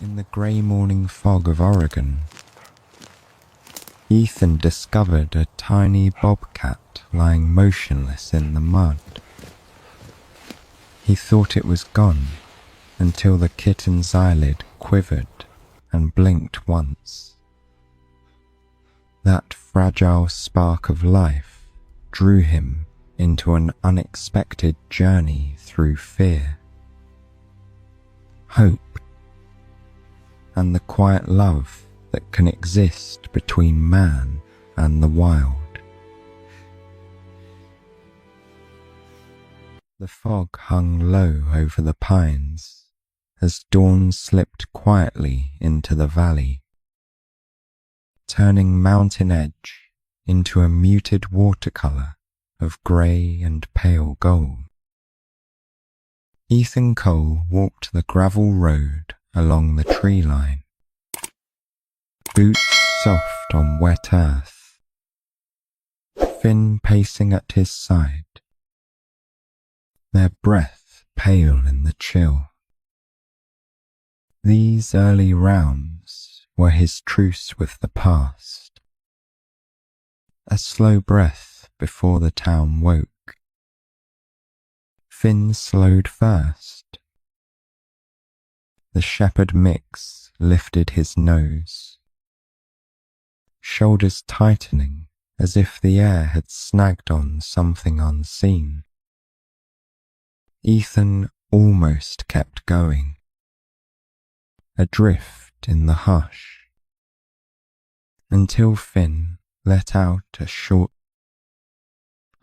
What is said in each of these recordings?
In the grey morning fog of Oregon, Ethan discovered a tiny bobcat lying motionless in the mud. He thought it was gone until the kitten's eyelid quivered and blinked once. That fragile spark of life drew him into an unexpected journey through fear, hope, and the quiet love that can exist between man and the wild. The fog hung low over the pines as dawn slipped quietly into the valley, turning mountain edge into a muted watercolour of grey and pale gold. Ethan Cole walked the gravel road along the tree line, boots soft on wet earth, Finn pacing at his side, their breath pale in the chill. These early rounds were his truce with the past, a slow breath before the town woke. Finn slowed first. The shepherd mix lifted his nose, shoulders tightening as if the air had snagged on something unseen. Ethan almost kept going, adrift in the hush, until Finn let out a short,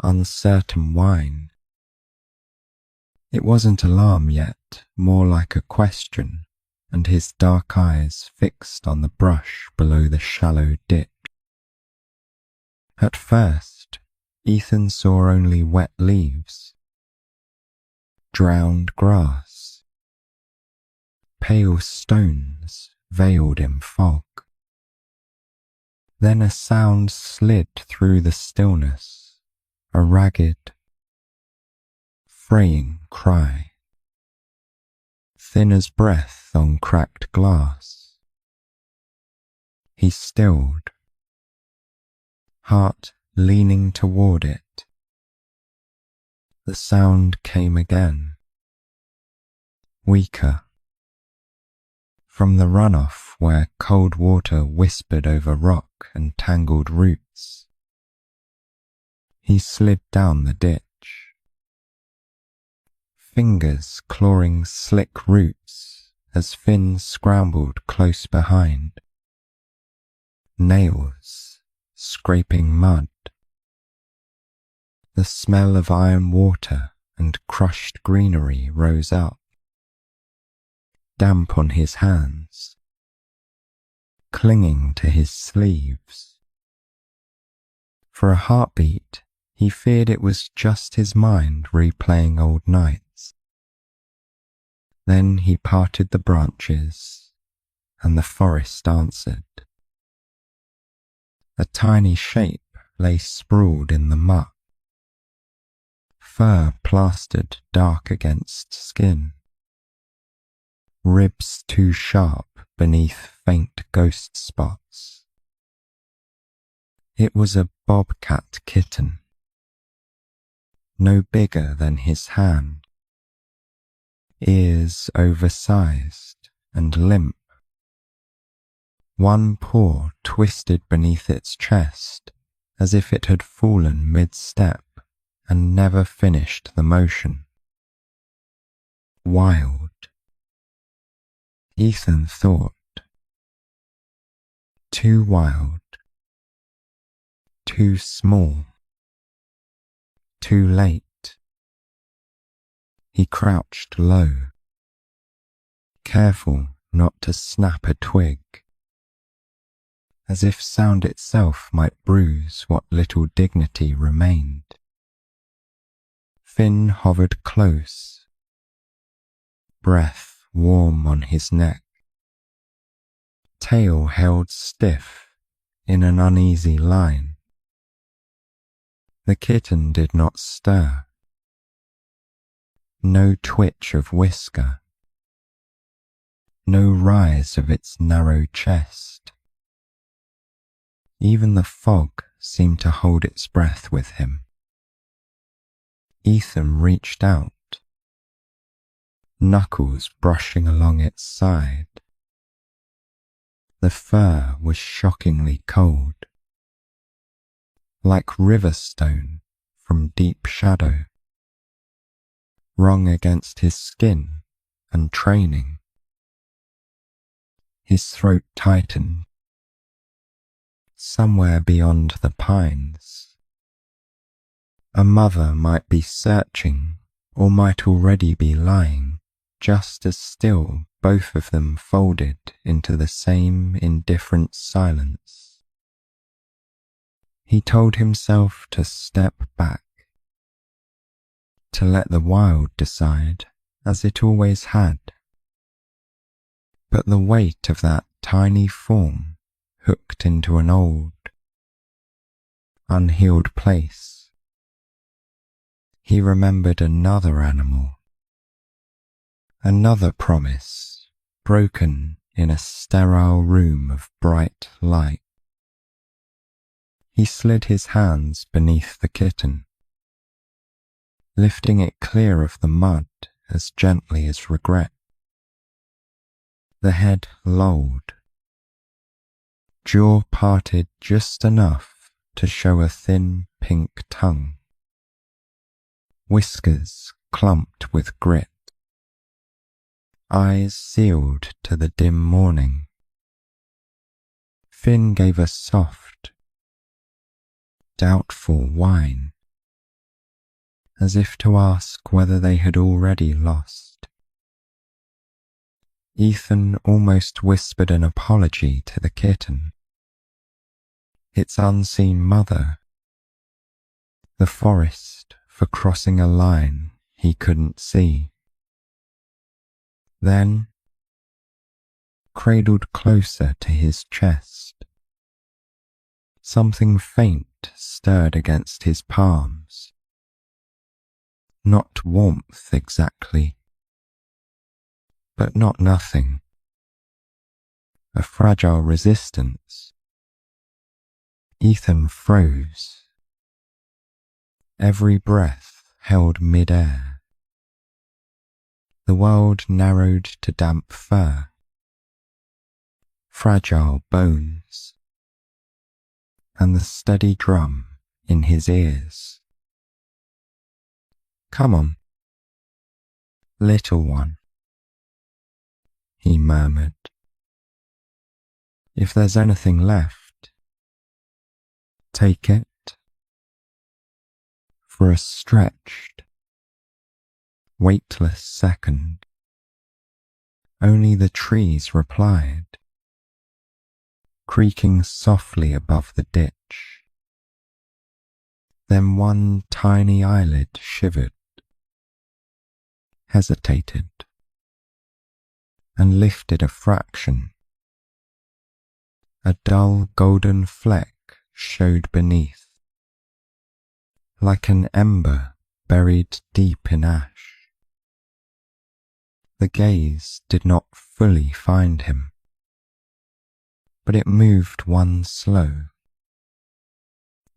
uncertain whine. It wasn't alarm yet, more like a question, and his dark eyes fixed on the brush below the shallow ditch. At first, Ethan saw only wet leaves, drowned grass, pale stones veiled in fog. Then a sound slid through the stillness, a ragged, fraying cry, thin as breath on cracked glass. He stilled, heart leaning toward it. The sound came again, weaker, from the runoff where cold water whispered over rock and tangled roots. He slid down the ditch, fingers clawing slick roots as Finn scrambled close behind, nails scraping mud. The smell of iron water and crushed greenery rose up, damp on his hands, clinging to his sleeves. For a heartbeat, he feared it was just his mind replaying old nights. Then he parted the branches, and the forest answered. A tiny shape lay sprawled in the muck, fur plastered dark against skin, ribs too sharp beneath faint ghost spots. It was a bobcat kitten, no bigger than his hand, ears oversized and limp, one paw twisted beneath its chest as if it had fallen mid-step and never finished the motion. Wild, Ethan thought. Too wild, too small, too late. He crouched low, careful not to snap a twig, as if sound itself might bruise what little dignity remained. Finn hovered close, breath warm on his neck, tail held stiff in an uneasy line. The kitten did not stir. No twitch of whisker. no rise of its narrow chest. Even the fog seemed to hold its breath with him. Ethan reached out, knuckles brushing along its side. The fur was shockingly cold, like river stone from deep shadow, wrung against his skin and training. His throat tightened. Somewhere beyond the pines, a mother might be searching or might already be lying, just as still, both of them folded into the same indifferent silence. He told himself to step back, to let the wild decide, as it always had. But the weight of that tiny form hooked into an old, unhealed place. He remembered another animal, another promise, broken in a sterile room of bright light. He slid his hands beneath the kitten, lifting it clear of the mud as gently as regret. The head lolled, jaw parted just enough to show a thin pink tongue, whiskers clumped with grit, eyes sealed to the dim morning. Finn gave a soft, doubtful whine, as if to ask whether they had already lost. Ethan almost whispered an apology to the kitten, its unseen mother, the forest for crossing a line he couldn't see. Then, cradled closer to his chest, something faint stirred against his palms. Not warmth exactly, but not nothing. A fragile resistance. Ethan froze. Every breath held mid-air. The world narrowed to damp fur, fragile bones, and the steady drum in his ears. "Come on, little one," he murmured. "If there's anything left, take it." For a stretched, weightless second, only the trees replied, creaking softly above the ditch. Then one tiny eyelid shivered, hesitated, and lifted a fraction. A dull golden fleck showed beneath, like an ember buried deep in ash. The gaze did not fully find him, but it moved one slow,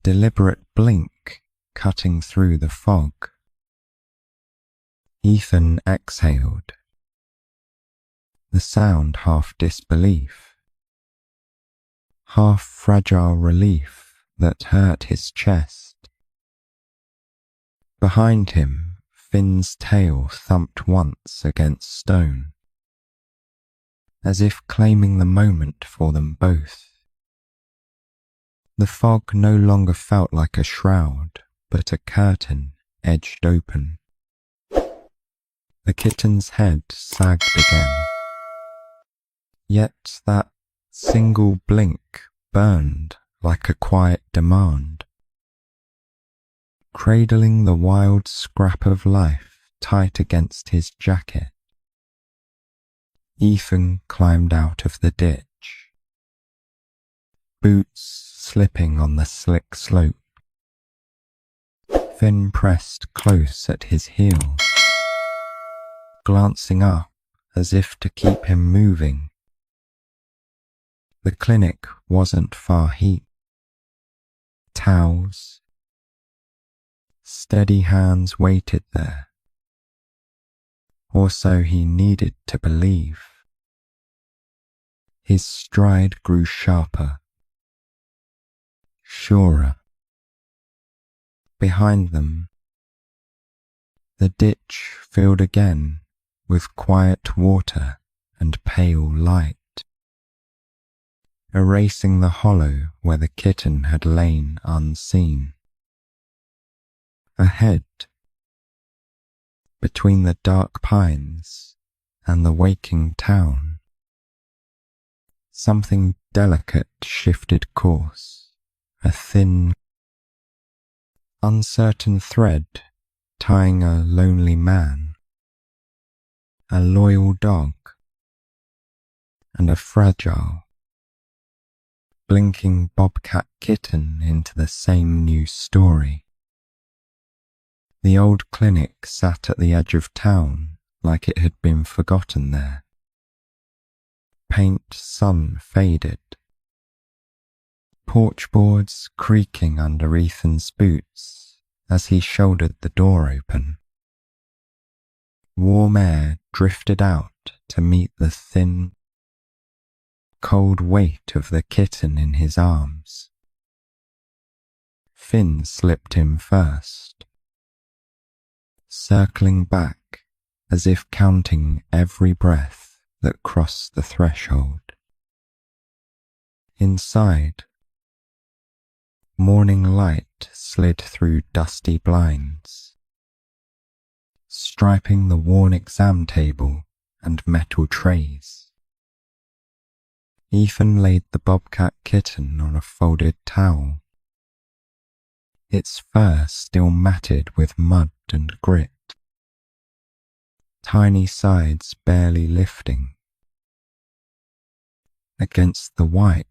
deliberate blink cutting through the fog. Ethan exhaled, the sound half disbelief, half fragile relief that hurt his chest. Behind him, Finn's tail thumped once against stone, as if claiming the moment for them both. The fog no longer felt like a shroud, but a curtain edged open. The kitten's head sagged again, yet that single blink burned like a quiet demand, cradling the wild scrap of life tight against his jacket. Ethan climbed out of the ditch, boots slipping on the slick slope. Finn pressed close at his heels, glancing up as if to keep him moving. The clinic wasn't far heaped. Towels, steady hands waited there. Or so he needed to believe. His stride grew sharper, surer. Behind them, the ditch filled again with quiet water and pale light, erasing the hollow where the kitten had lain unseen. Ahead, between the dark pines and the waking town, something delicate shifted course, a thin, uncertain thread tying a lonely man, a loyal dog, and a fragile, blinking bobcat kitten into the same new story. The old clinic sat at the edge of town like it had been forgotten there. Paint sun faded. Porch boards creaking under Ethan's boots as he shouldered the door open. Warm air drifted out to meet the thin, cold weight of the kitten in his arms. Finn slipped him first, circling back as if counting every breath that crossed the threshold. Inside, morning light slid through dusty blinds, striping the worn exam table and metal trays. Ethan laid the bobcat kitten on a folded towel, its fur still matted with mud and grit, tiny sides barely lifting. Against the white,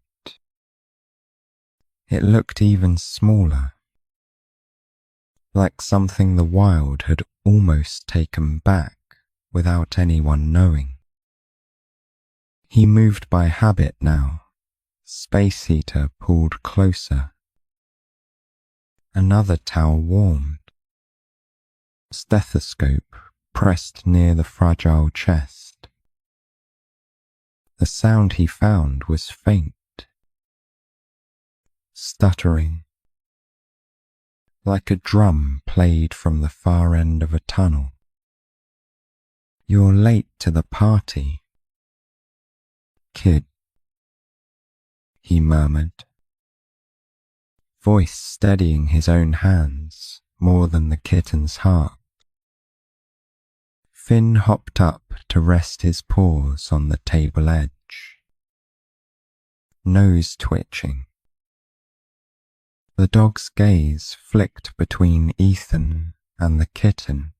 it looked even smaller, like something the wild had almost taken back without anyone knowing. He moved by habit now, space heater pulled closer. Another towel warmed, stethoscope pressed near the fragile chest. The sound he found was faint, stuttering, like a drum played from the far end of a tunnel. "You're late to the party, kid," he murmured, voice steadying his own hands more than the kitten's heart. Finn hopped up to rest his paws on the table edge, nose twitching. The dog's gaze flicked between Ethan and the kitten,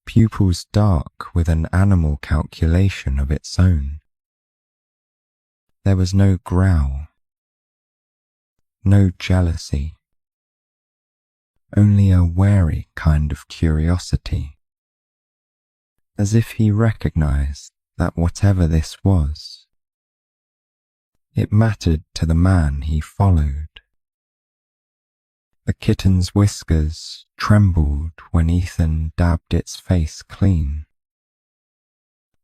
pupils dark with an animal calculation of its own. There was no growl, no jealousy, only a wary kind of curiosity, as if he recognized that whatever this was, it mattered to the man he followed. The kitten's whiskers trembled when Ethan dabbed its face clean,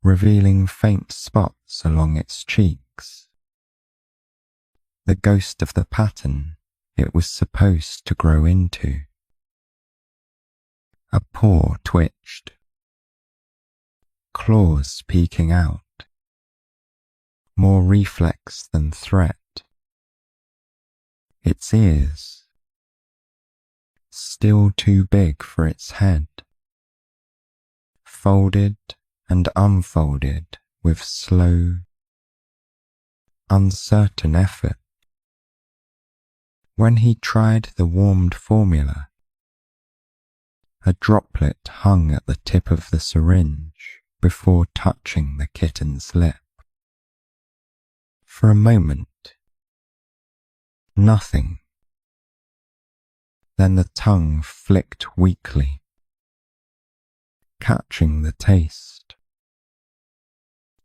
revealing faint spots along its cheeks, the ghost of the pattern it was supposed to grow into. A paw twitched, claws peeking out, more reflex than threat. Its ears, still too big for its head, folded and unfolded with slow, uncertain effort. When he tried the warmed formula, a droplet hung at the tip of the syringe before touching the kitten's lip. For a moment, nothing. Then the tongue flicked weakly, catching the taste.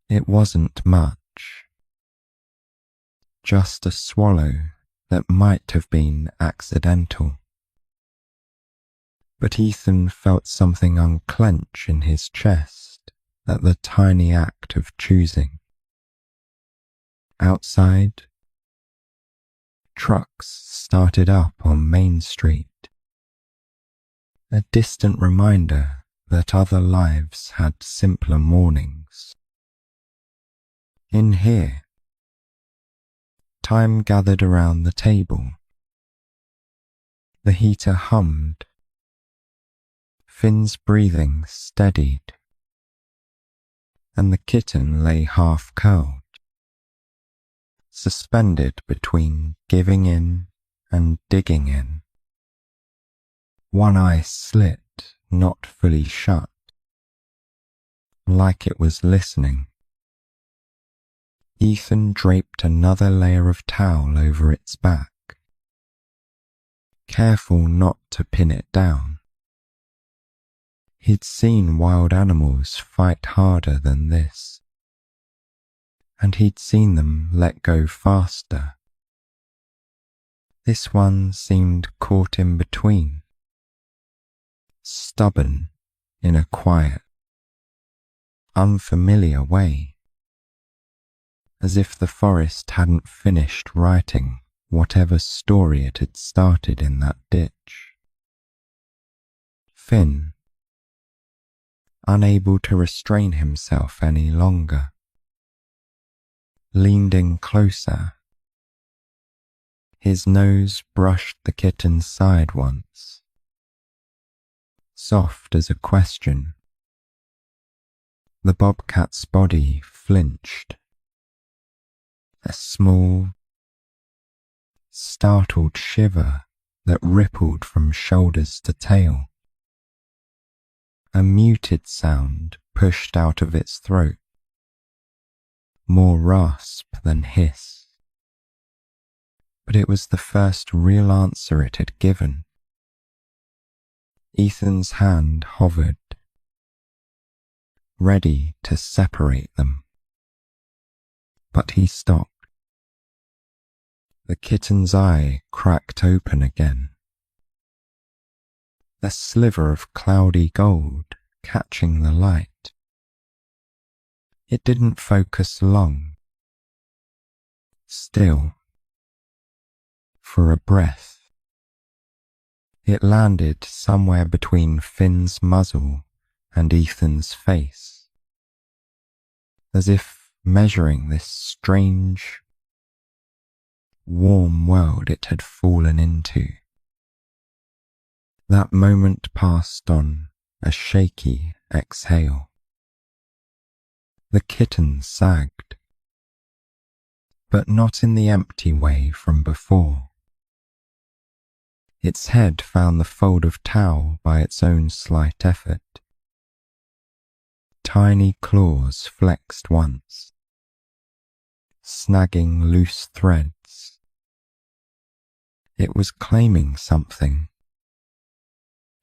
It wasn't much, just a swallow that might have been accidental. But Ethan felt something unclench in his chest at the tiny act of choosing. Outside, trucks started up on Main Street, a distant reminder that other lives had simpler mornings. In here, time gathered around the table. The heater hummed. Finn's breathing steadied, and the kitten lay half-curled, suspended between giving in and digging in. One eye slit, not fully shut, like it was listening. Ethan draped another layer of towel over its back, careful not to pin it down. He'd seen wild animals fight harder than this, and he'd seen them let go faster. This one seemed caught in between, stubborn in a quiet, unfamiliar way, as if the forest hadn't finished writing whatever story it had started in that ditch. Finn, unable to restrain himself any longer, leaned in closer. His nose brushed the kitten's side once, soft as a question. The bobcat's body flinched. A small, startled shiver that rippled from shoulders to tail. A muted sound pushed out of its throat, more rasp than hiss. But it was the first real answer it had given. Ethan's hand hovered, ready to separate them. But he stopped. The kitten's eye cracked open again, a sliver of cloudy gold catching the light. It didn't focus long. Still, for a breath, it landed somewhere between Finn's muzzle and Ethan's face, as if measuring this strange, warm world it had fallen into. That moment passed on a shaky exhale. The kitten sagged, but not in the empty way from before. Its head found the fold of towel by its own slight effort. Tiny claws flexed once, snagging loose threads. It was claiming something,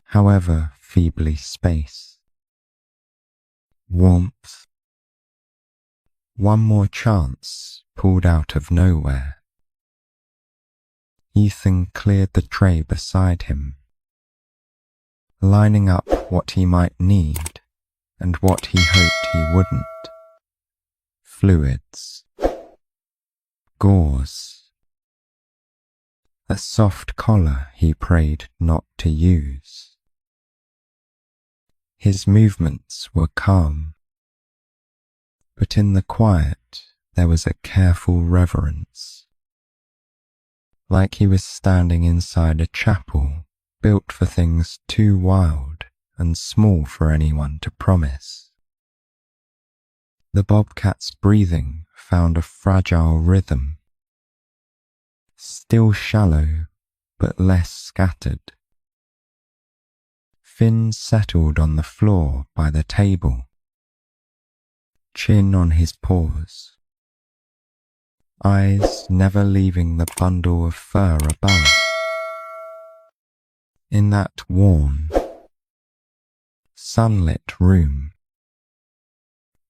however feebly spaced. Warmth. One more chance pulled out of nowhere. Ethan cleared the tray beside him, lining up what he might need and what he hoped he wouldn't. Fluids. Gauze. A soft collar he prayed not to use. His movements were calm, but in the quiet there was a careful reverence, like he was standing inside a chapel built for things too wild and small for anyone to promise. The bobcat's breathing found a fragile rhythm, still shallow but less scattered. Finn settled on the floor by the table, chin on his paws, eyes never leaving the bundle of fur above. In that warm, sunlit room,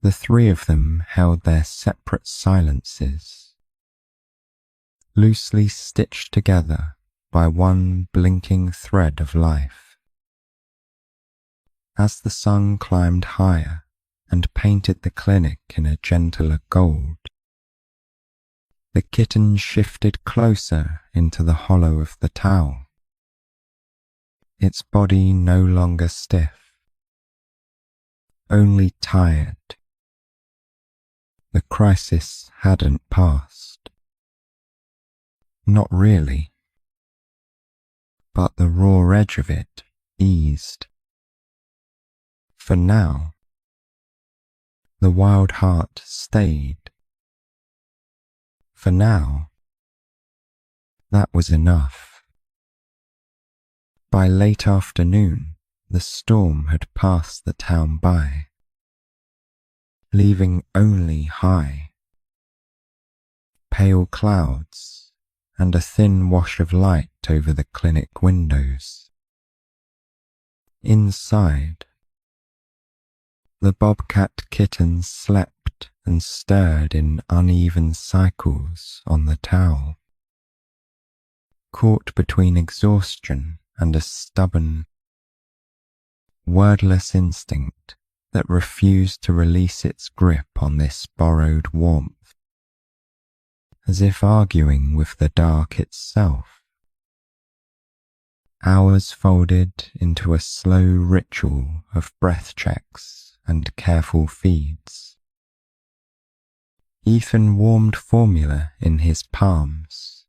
The three of them held their separate silences, loosely stitched together by one blinking thread of life. As the sun climbed higher and painted the clinic in a gentler gold, the kitten shifted closer into the hollow of the towel, its body no longer stiff, only tired. The crisis hadn't passed. Not really. But the raw edge of it eased. For now, the wild heart stayed. For now, that was enough. By late afternoon, the storm had passed the town by, leaving only high, pale clouds and a thin wash of light over the clinic windows. Inside, the bobcat kitten slept and stirred in uneven cycles on the towel, caught between exhaustion and a stubborn, wordless instinct that refused to release its grip on this borrowed warmth, as if arguing with the dark itself. Hours folded into a slow ritual of breath checks and careful feeds. Ethan warmed formula in his palms,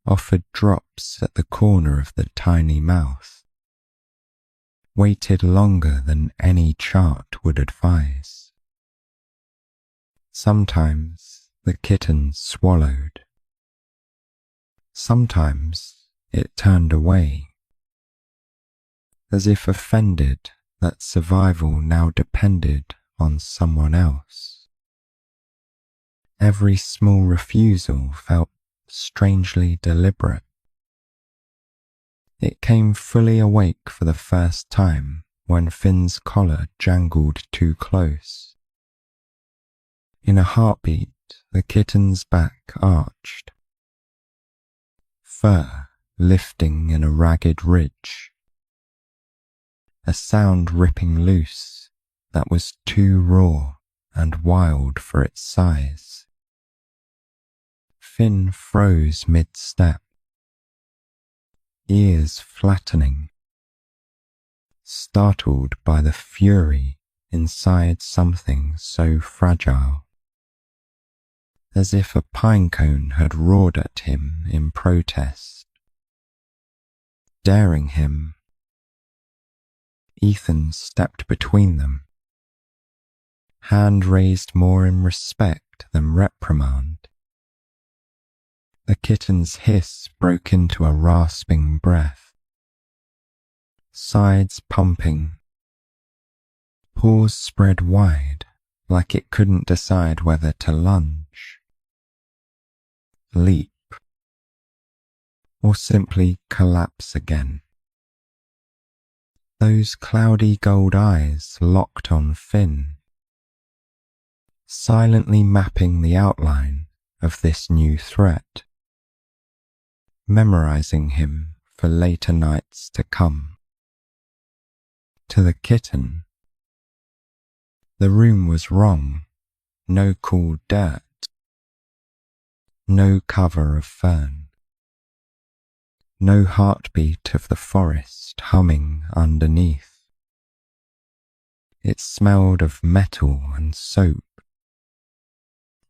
offered drops at the corner of the tiny mouth, waited longer than any chart would advise. Sometimes the kitten swallowed. Sometimes it turned away, as if offended that survival now depended on someone else. Every small refusal felt strangely deliberate. It came fully awake for the first time when Finn's collar jangled too close. In a heartbeat, the kitten's back arched, fur lifting in a ragged ridge, a sound ripping loose that was too raw and wild for its size. Finn froze mid-step, ears flattening, startled by the fury inside something so fragile, as if a pinecone had roared at him in protest, daring him. Ethan stepped between them, hand raised more in respect than reprimand. The kitten's hiss broke into a rasping breath, sides pumping, paws spread wide like it couldn't decide whether to lunge, leap, or simply collapse again. Those cloudy gold eyes locked on Finn, silently mapping the outline of this new threat, memorizing him for later nights to come. To the kitten, the room was wrong. No cool dirt, no cover of fern, no heartbeat of the forest humming underneath. It smelled of metal and soap,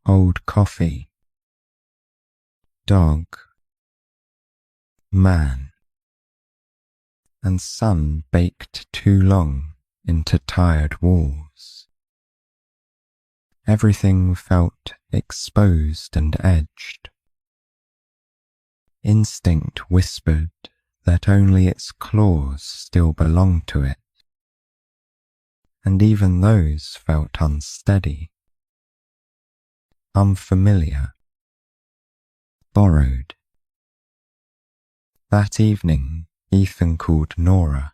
old coffee, dog, man, and sun baked too long into tired walls. Everything felt exposed and edged. Instinct whispered that only its claws still belonged to it, and even those felt unsteady, unfamiliar, borrowed. That evening, Ethan called Nora,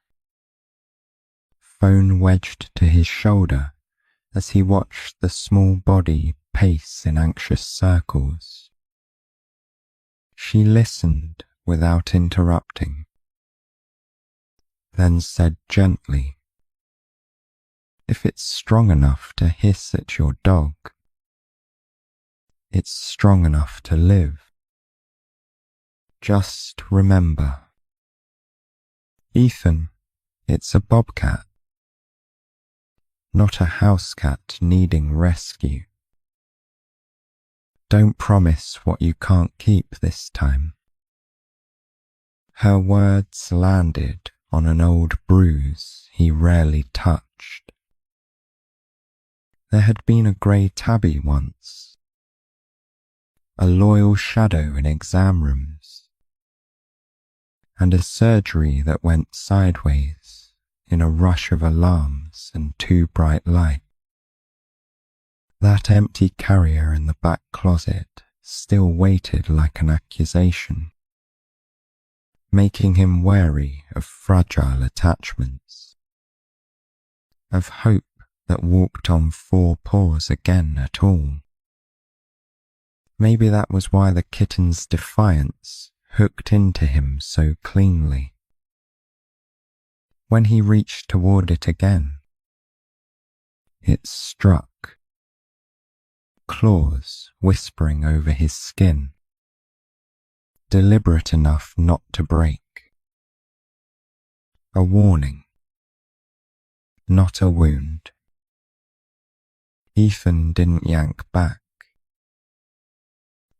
phone wedged to his shoulder as he watched the small body pace in anxious circles. She listened without interrupting, then said gently, "If it's strong enough to hiss at your dog, it's strong enough to live. Just remember, Ethan, it's a bobcat, not a house cat needing rescue. Don't promise what you can't keep this time." Her words landed on an old bruise he rarely touched. There had been a grey tabby once, a loyal shadow in exam rooms, and a surgery that went sideways in a rush of alarms and too bright light. That empty carrier in the back closet still waited like an accusation, making him wary of fragile attachments, of hope that walked on four paws again at all. Maybe that was why the kitten's defiance hooked into him so cleanly. When he reached toward it again, it struck, claws whispering over his skin, deliberate enough not to break. A warning, not a wound. Ethan didn't yank back.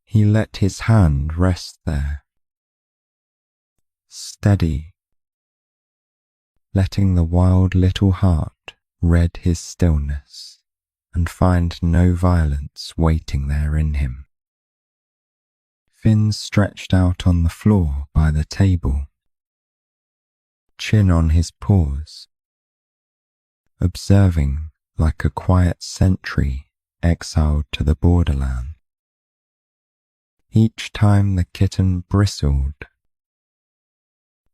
He let his hand rest there, steady, letting the wild little heart read his stillness and find no violence waiting there in him. Finn stretched out on the floor by the table, chin on his paws, observing like a quiet sentry exiled to the borderland. Each time the kitten bristled,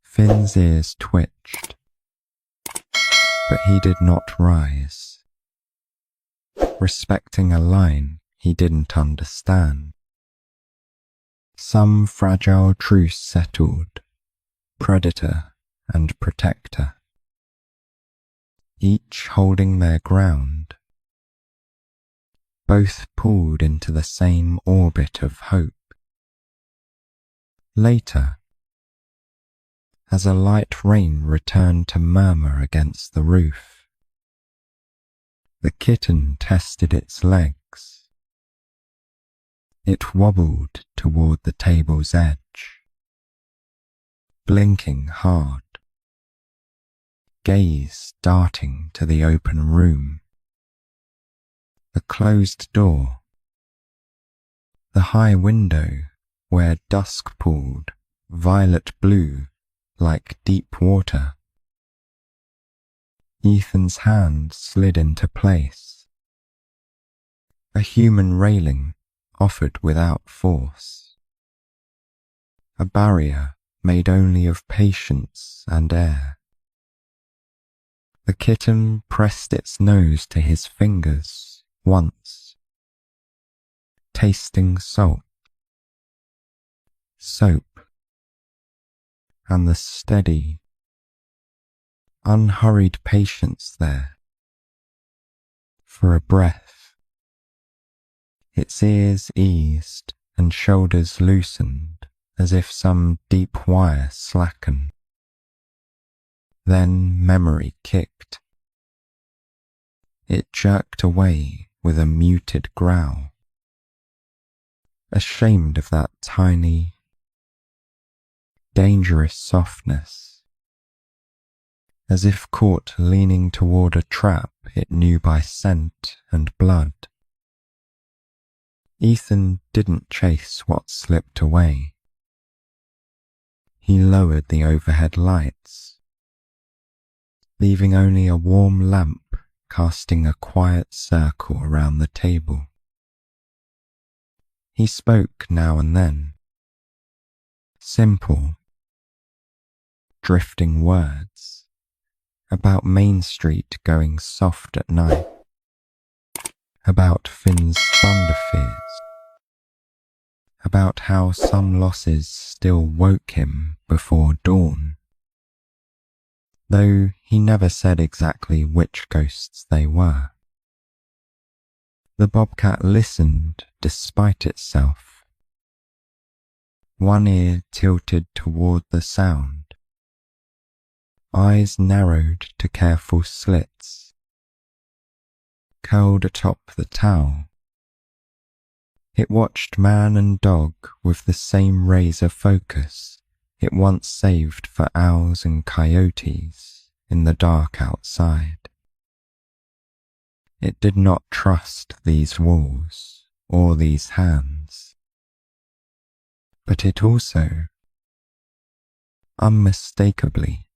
Finn's ears twitched, but he did not rise, respecting a line he didn't understand. Some fragile truce settled, predator and protector, each holding their ground, both pulled into the same orbit of hope. Later, as a light rain returned to murmur against the roof, the kitten tested its legs. It wobbled toward the table's edge, blinking hard, gaze darting to the open room, the closed door, the high window where dusk pooled violet blue like deep water. Ethan's hand slid into place. A human railing offered without force, a barrier made only of patience and air. The kitten pressed its nose to his fingers once, tasting salt, soap, and the steady, unhurried patience there. For a breath, its ears eased and shoulders loosened as if some deep wire slackened. Then memory kicked. It jerked away with a muted growl, ashamed of that tiny, dangerous softness, as if caught leaning toward a trap it knew by scent and blood. Ethan didn't chase what slipped away. He lowered the overhead lights, leaving only a warm lamp casting a quiet circle around the table. He spoke now and then, simple, drifting words about Main Street going soft at night, about Finn's thunder fears, about how some losses still woke him before dawn, though he never said exactly which ghosts they were. The bobcat listened despite itself, one ear tilted toward the sound, eyes narrowed to careful slits. Curled atop the towel, it watched man and dog with the same razor focus it once saved for owls and coyotes in the dark outside. It did not trust these walls or these hands, but it also, unmistakably,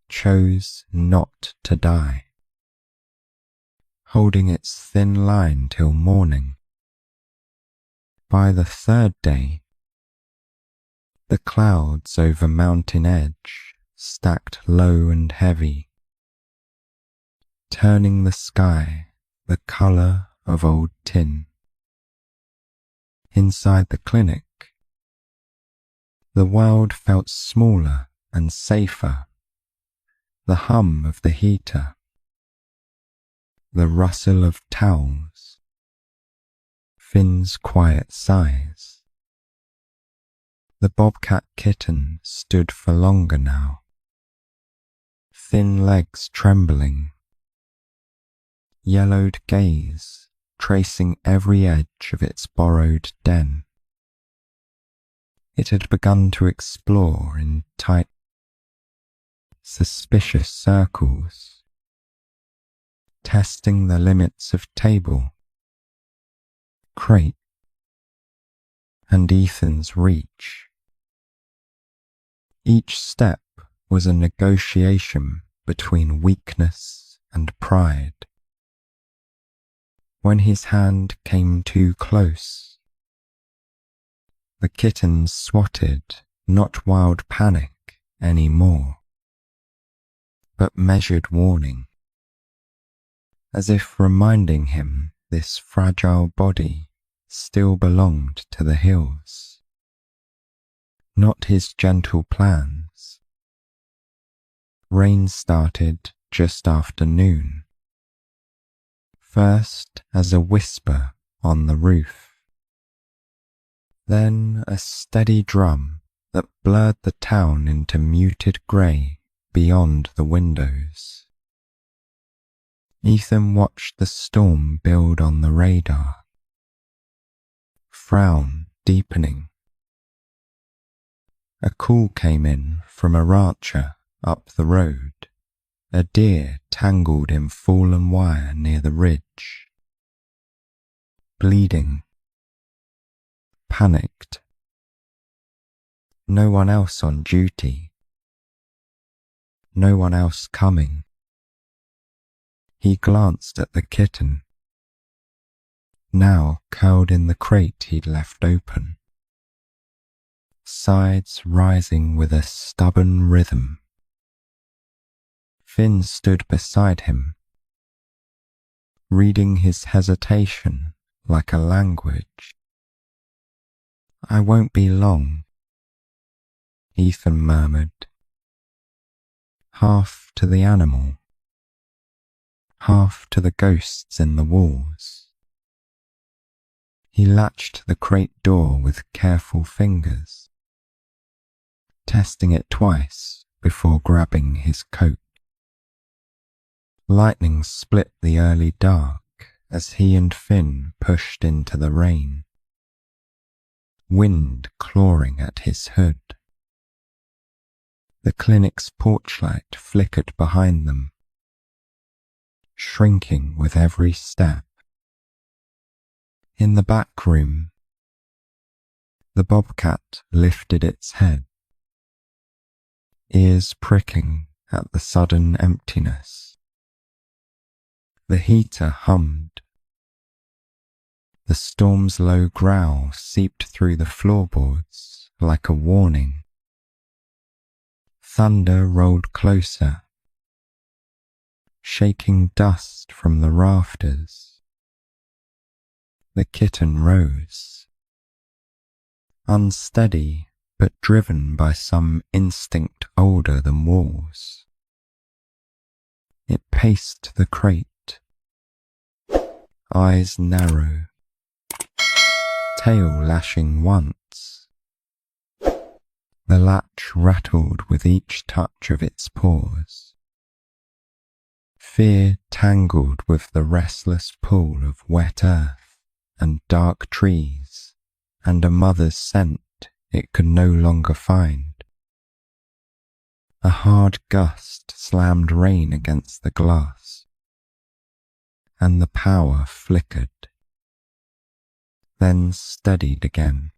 chose not to die, holding its thin line till morning. By the third day, the clouds over Mountain Edge stacked low and heavy, turning the sky the colour of old tin. Inside the clinic, the world felt smaller and safer. The hum of the heater, the rustle of towels, Finn's quiet sighs. The bobcat kitten stood for longer now, thin legs trembling, yellowed gaze tracing every edge of its borrowed den. It had begun to explore in tight, suspicious circles, testing the limits of table, crate, and Ethan's reach. Each step was a negotiation between weakness and pride. When his hand came too close, the kitten swatted not wild panic anymore, but measured warning, as if reminding him this fragile body still belonged to the hills, not his gentle plans. Rain started just after noon, first as a whisper on the roof, then a steady drum that blurred the town into muted grey beyond the windows. Ethan watched the storm build on the radar, frown deepening. A call came in from a rancher up the road, a deer tangled in fallen wire near the ridge. Bleeding, panicked. No one else on duty. No one else coming. He glanced at the kitten, now curled in the crate he'd left open, sides rising with a stubborn rhythm. Finn stood beside him, reading his hesitation like a language. "I won't be long," Ethan murmured, half to the animal, half to the ghosts in the walls. He latched the crate door with careful fingers, testing it twice before grabbing his coat. Lightning split the early dark as he and Finn pushed into the rain, wind clawing at his hood. The clinic's porchlight flickered behind them, shrinking with every step. In the back room, the bobcat lifted its head, ears pricking at the sudden emptiness. The heater hummed. The storm's low growl seeped through the floorboards like a warning. Thunder rolled closer, shaking dust from the rafters. The kitten rose, unsteady but driven by some instinct older than walls. It paced the crate, eyes narrow, tail lashing once. The latch rattled with each touch of its paws. Fear tangled with the restless pool of wet earth and dark trees and a mother's scent it could no longer find. A hard gust slammed rain against the glass, and the power flickered, then steadied again.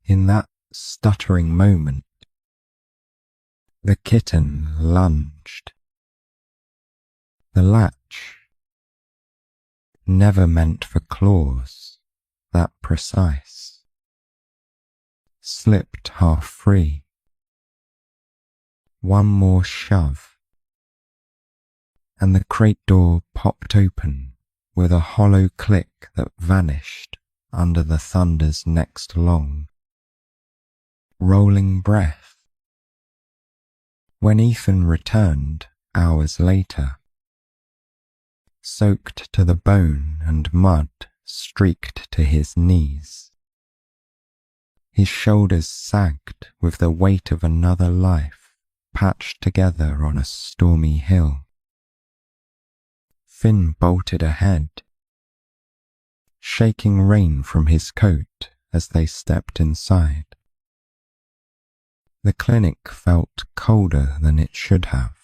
In that stuttering moment, the kitten lunged. The latch, never meant for claws that precise, slipped half free. One more shove, and the crate door popped open with a hollow click that vanished under the thunder's next long, rolling breath. When Ethan returned hours later, soaked to the bone and mud streaked to his knees, his shoulders sagged with the weight of another life patched together on a stormy hill. Finn bolted ahead, shaking rain from his coat as they stepped inside. The clinic felt colder than it should have.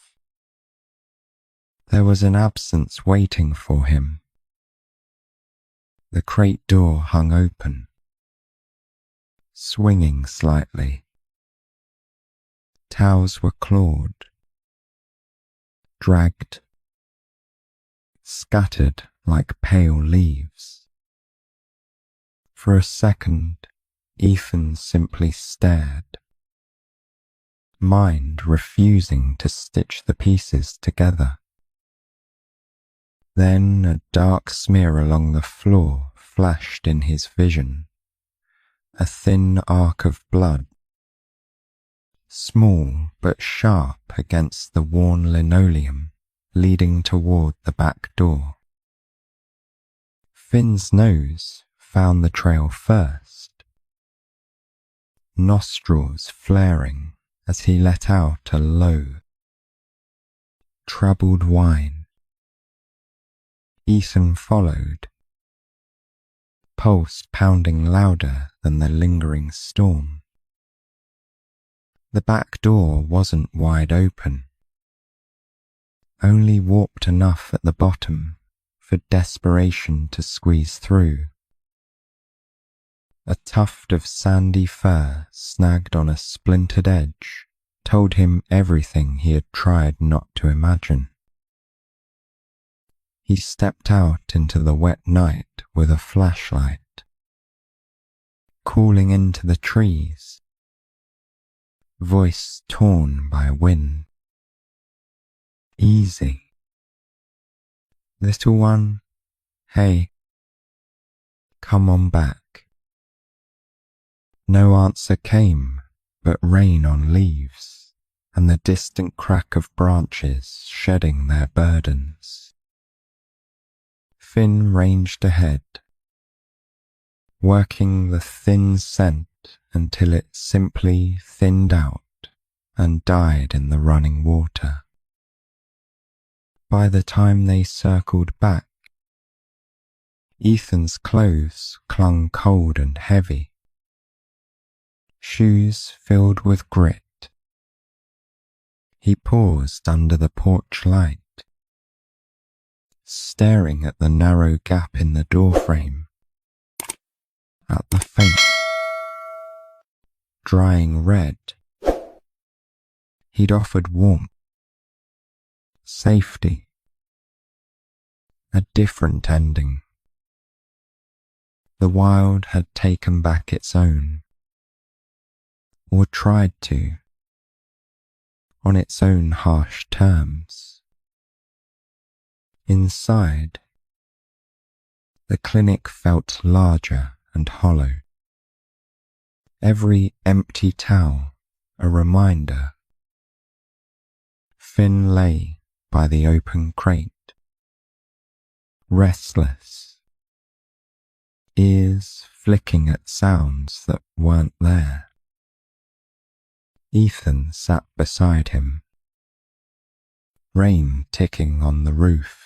There was an absence waiting for him. The crate door hung open, swinging slightly. Towels were clawed, dragged, scattered like pale leaves. For a second, Ethan simply stared, mind refusing to stitch the pieces together. Then a dark smear along the floor flashed in his vision, a thin arc of blood, small but sharp against the worn linoleum leading toward the back door. Finn's nose found the trail first, nostrils flaring as he let out a low, troubled whine. Ethan followed, pulse pounding louder than the lingering storm. The back door wasn't wide open, only warped enough at the bottom for desperation to squeeze through. A tuft of sandy fur snagged on a splintered edge told him everything he had tried not to imagine. He stepped out into the wet night with a flashlight, calling into the trees, voice torn by wind. Easy. Little one, hey, come on back. No answer came but rain on leaves and the distant crack of branches shedding their burdens. Finn ranged ahead, working the thin scent until it simply thinned out and died in the running water. By the time they circled back, Ethan's clothes clung cold and heavy, shoes filled with grit. He paused under the porch light, staring at the narrow gap in the doorframe, at the faint, drying red. He'd offered warmth, safety, a different ending. The wild had taken back its own, or tried to, on its own harsh terms. Inside, the clinic felt larger and hollow. Every empty towel a reminder. Finn lay by the open crate, restless, ears flicking at sounds that weren't there. Ethan sat beside him, rain ticking on the roof.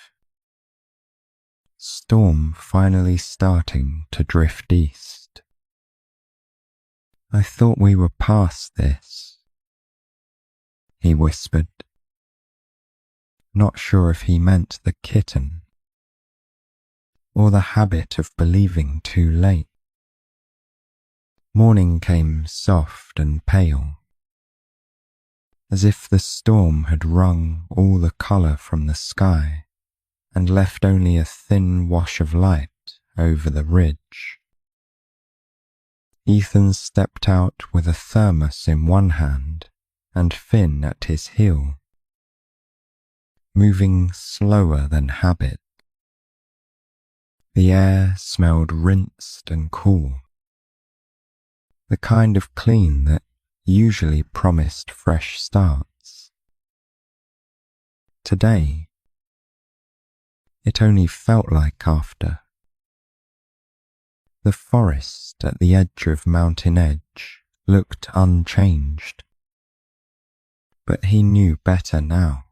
Storm finally starting to drift east. "I thought we were past this," he whispered, not sure if he meant the kitten or the habit of believing too late. Morning came soft and pale, as if the storm had wrung all the colour from the sky and left only a thin wash of light over the ridge. Ethan stepped out with a thermos in one hand and Finn at his heel, moving slower than habit. The air smelled rinsed and cool, the kind of clean that usually promised fresh starts. Today, it only felt like after. The forest at the edge of Mountain Edge looked unchanged, but he knew better now.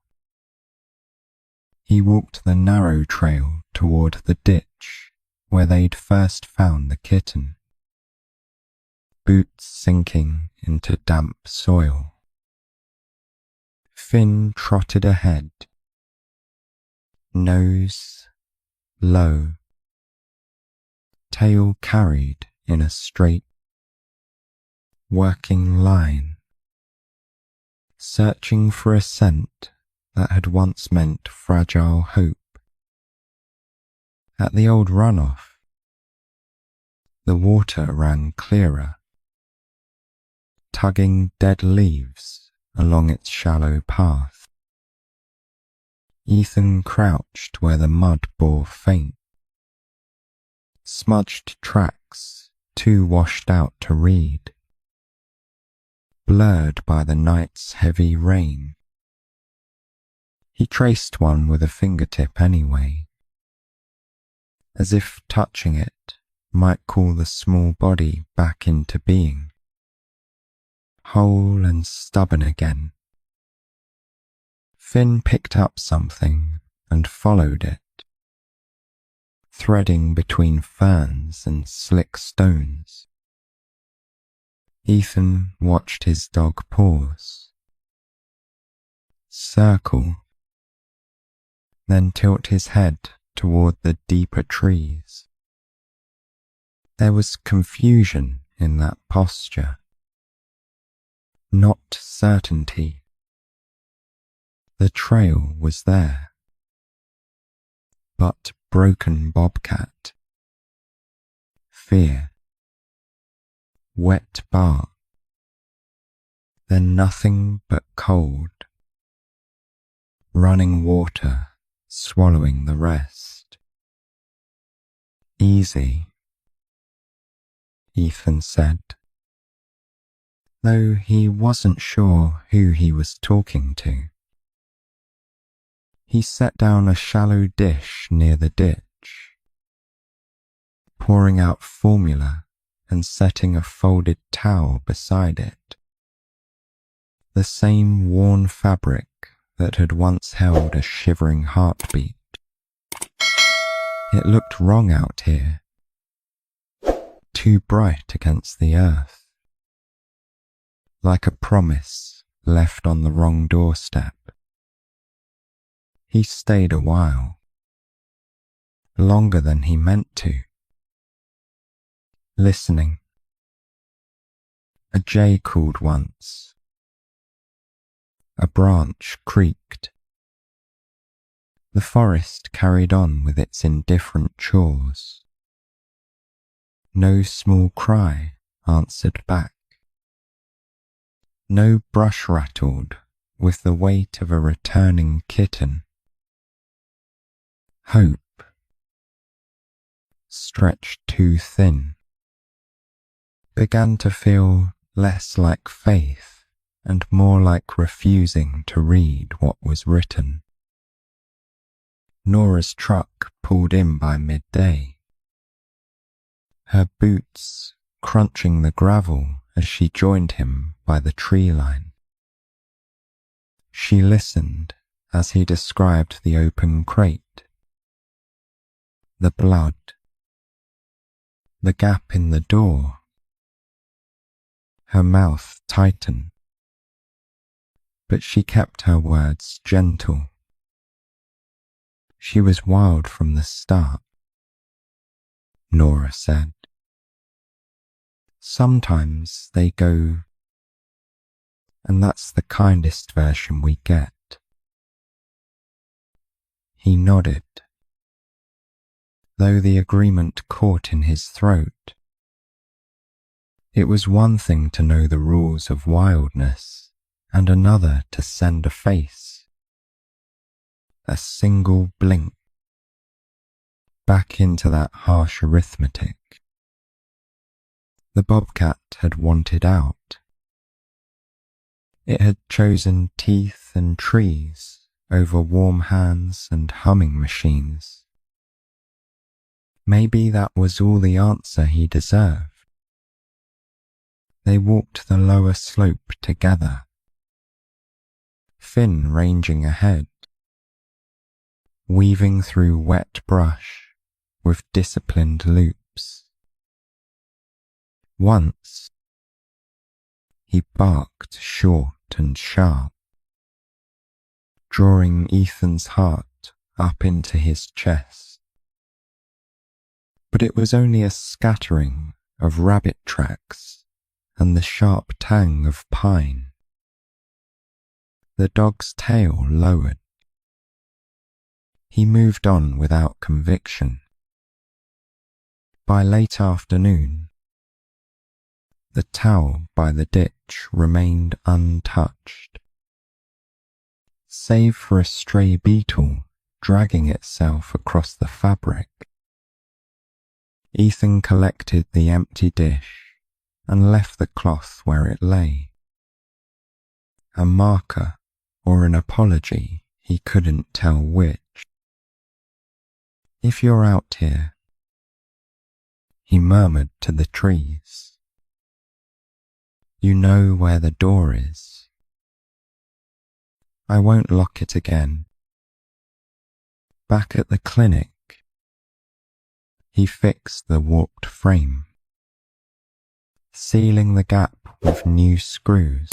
He walked the narrow trail toward the ditch where they'd first found the kitten, boots sinking into damp soil. Finn trotted ahead, nose low, tail carried in a straight, working line, searching for a scent that had once meant fragile hope. At the old runoff, the water ran clearer, tugging dead leaves along its shallow path. Ethan crouched where the mud bore faint, smudged tracks too washed out to read, blurred by the night's heavy rain. He traced one with a fingertip anyway, as if touching it might call the small body back into being, whole and stubborn again. Finn picked up something and followed it, threading between ferns and slick stones. Ethan watched his dog pause, circle, then tilt his head toward the deeper trees. There was confusion in that posture, not certainty. The trail was there, but broken bobcat, fear, wet bark, then nothing but cold, running water swallowing the rest. "Easy," Ethan said, though he wasn't sure who he was talking to. He set down a shallow dish near the ditch, pouring out formula and setting a folded towel beside it, the same worn fabric that had once held a shivering heartbeat. It looked wrong out here, too bright against the earth, like a promise left on the wrong doorstep. He stayed a while, longer than he meant to, listening. A jay called once. A branch creaked. The forest carried on with its indifferent chores. No small cry answered back. No brush rattled with the weight of a returning kitten. Hope, stretched too thin, began to feel less like faith and more like refusing to read what was written. Nora's truck pulled in by midday, her boots crunching the gravel as she joined him by the tree line. She listened as he described the open crate, the blood, the gap in the door. Her mouth tightened, but she kept her words gentle. She was wild from the start, Nora said. Sometimes they go, and that's the kindest version we get. He nodded, though the agreement caught in his throat. It was one thing to know the rules of wildness, and another to send a face, a single blink, back into that harsh arithmetic. The bobcat had wanted out. It had chosen teeth and trees over warm hands and humming machines. Maybe that was all the answer he deserved. They walked the lower slope together, Finn ranging ahead, weaving through wet brush with disciplined loops. Once, he barked short and sharp, drawing Ethan's heart up into his chest. But it was only a scattering of rabbit tracks and the sharp tang of pine. The dog's tail lowered. He moved on without conviction. By late afternoon, the towel by the ditch remained untouched, save for a stray beetle dragging itself across the fabric. Ethan collected the empty dish and left the cloth where it lay. A marker or an apology, he couldn't tell which. If you're out here, he murmured to the trees, you know where the door is. I won't lock it again. Back at the clinic, he fixed the warped frame, sealing the gap with new screws.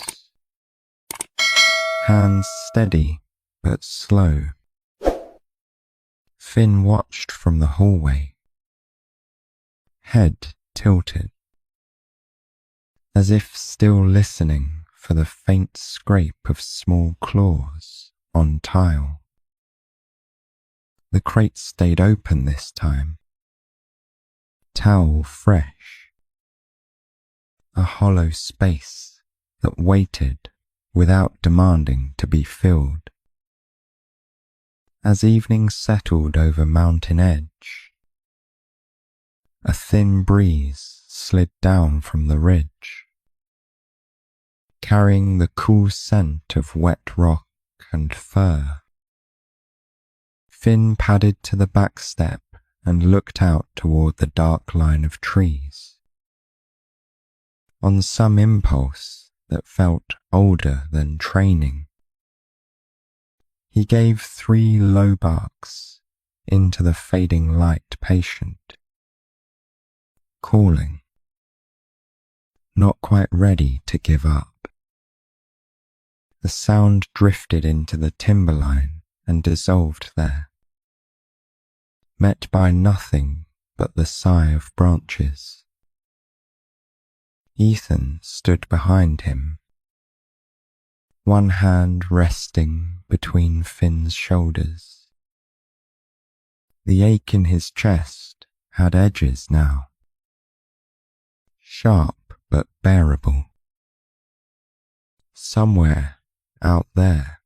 Hands steady but slow. Finn watched from the hallway, head tilted, as if still listening for the faint scrape of small claws on tile. The crate stayed open this time, towel fresh, a hollow space that waited without demanding to be filled. As evening settled over Mountain Edge, a thin breeze slid down from the ridge, carrying the cool scent of wet rock and fur. Finn padded to the back step and looked out toward the dark line of trees. On some impulse that felt older than training, he gave 3 low barks into the fading light patient, calling, not quite ready to give up. The sound drifted into the timberline and dissolved there, met by nothing but the sigh of branches. Ethan stood behind him, one hand resting between Finn's shoulders. The ache in his chest had edges now, sharp but bearable. Somewhere out there,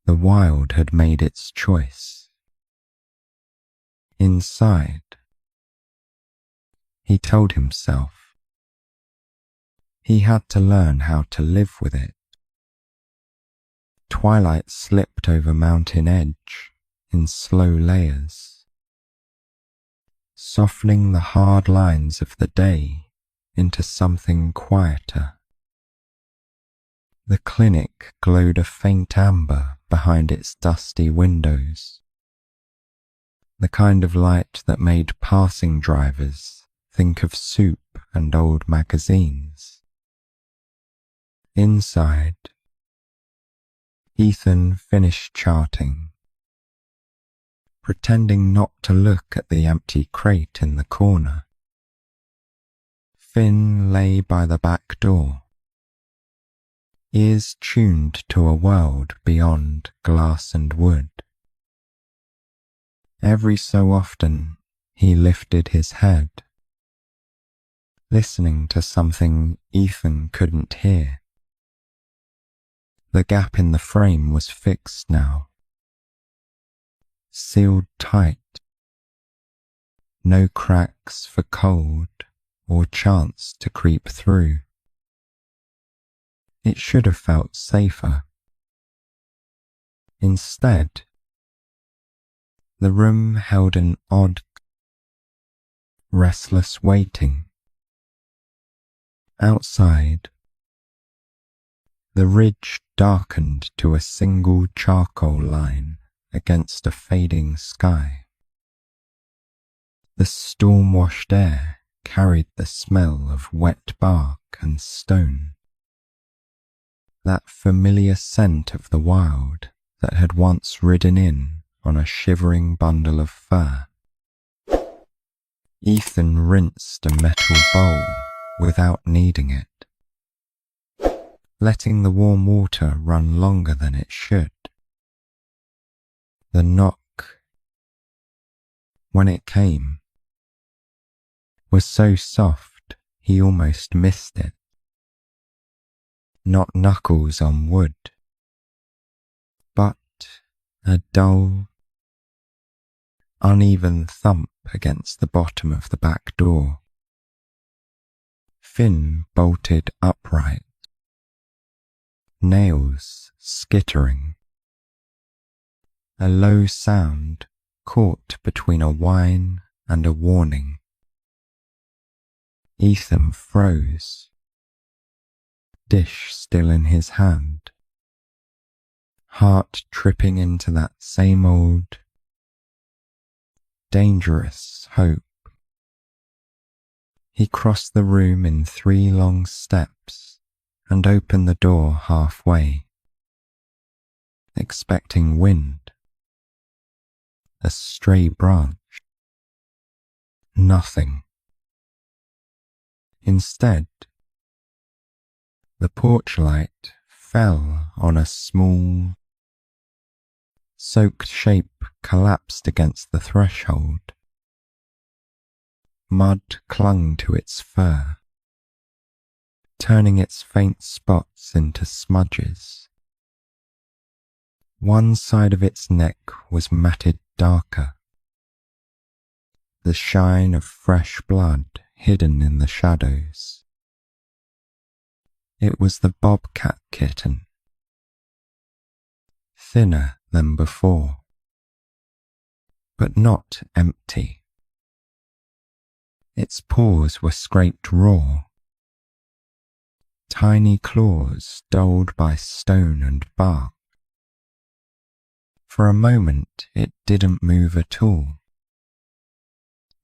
the wild had made its choice. Inside, he told himself, he had to learn how to live with it. Twilight slipped over mountain edge in slow layers, softening the hard lines of the day into something quieter. The clinic glowed a faint amber behind its dusty windows, the kind of light that made passing drivers think of soup and old magazines. Inside, Ethan finished charting, pretending not to look at the empty crate in the corner. Finn lay by the back door, ears tuned to a world beyond glass and wood. Every so often he lifted his head, listening to something Ethan couldn't hear. The gap in the frame was fixed now, sealed tight, no cracks for cold or chance to creep through. It should have felt safer. Instead, the room held an odd, restless waiting. Outside, the ridge darkened to a single charcoal line against a fading sky. The storm-washed air carried the smell of wet bark and stone, that familiar scent of the wild that had once ridden in on a shivering bundle of fur. Ethan rinsed a metal bowl without needing it, letting the warm water run longer than it should. The knock, when it came, was so soft he almost missed it. Not knuckles on wood, but a dull, uneven thump against the bottom of the back door. Finn bolted upright, nails skittering. A low sound caught between a whine and a warning. Ethan froze, dish still in his hand, heart tripping into that same old, dangerous hope. He crossed the room in 3 long steps and opened the door halfway, expecting wind. A stray branch. Nothing. Instead, the porch light fell on a small, soaked shape collapsed against the threshold. Mud clung to its fur, turning its faint spots into smudges. One side of its neck was matted darker, the shine of fresh blood hidden in the shadows. It was the Bobcat kitten, thinner than before, but not empty. Its paws were scraped raw, tiny claws dulled by stone and bark. For a moment it didn't move at all,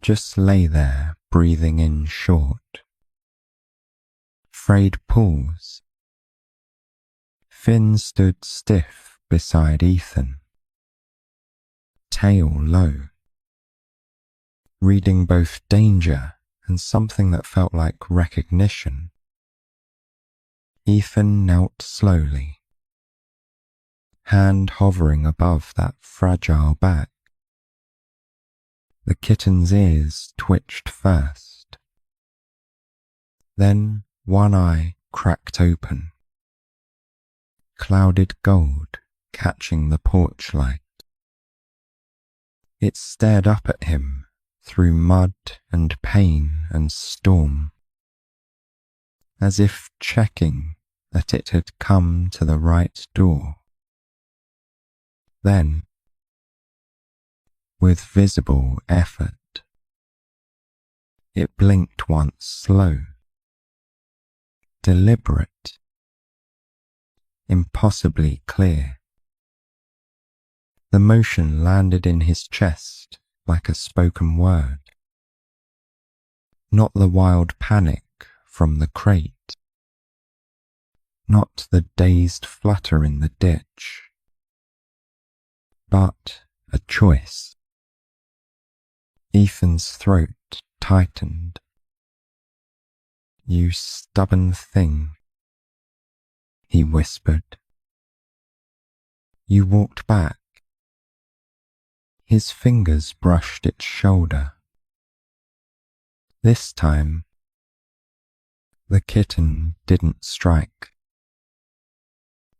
just lay there breathing in short. Frayed paws. Finn stood stiff beside Ethan, tail low, reading both danger and something that felt like recognition. Ethan knelt slowly, hand hovering above that fragile back. The kitten's ears twitched first. Then one eye cracked open, clouded gold catching the porch light. It stared up at him through mud and pain and storm, as if checking that it had come to the right door. Then, with visible effort, it blinked once slow, deliberate, impossibly clear. The motion landed in his chest like a spoken word, not the wild panic from the crate, not the dazed flutter in the ditch, but a choice. Ethan's throat tightened. "You stubborn thing," he whispered. You walked back. His fingers brushed its shoulder. This time, the kitten didn't strike.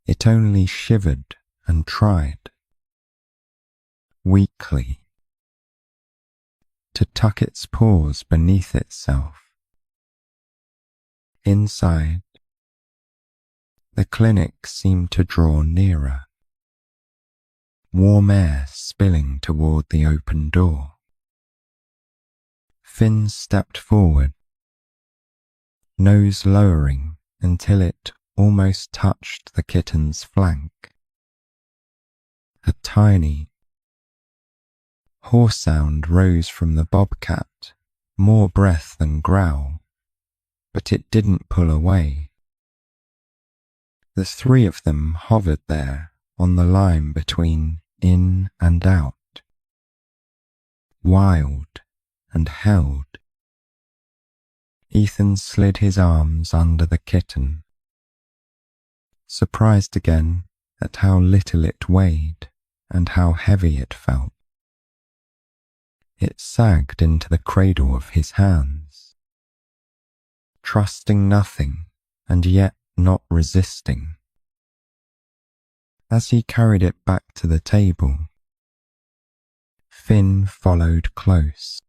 It only shivered and tried, weakly, to tuck its paws beneath itself. Inside, the clinic seemed to draw nearer, warm air spilling toward the open door. Finn stepped forward, nose lowering until it almost touched the kitten's flank. A tiny hoarse sound rose from the bobcat, more breath than growl, but it didn't pull away. The three of them hovered there on the line between in and out, wild and held. Ethan slid his arms under the kitten, surprised again at how little it weighed and how heavy it felt. It sagged into the cradle of his hands, trusting nothing and yet not resisting. As he carried it back to the table, Finn followed close,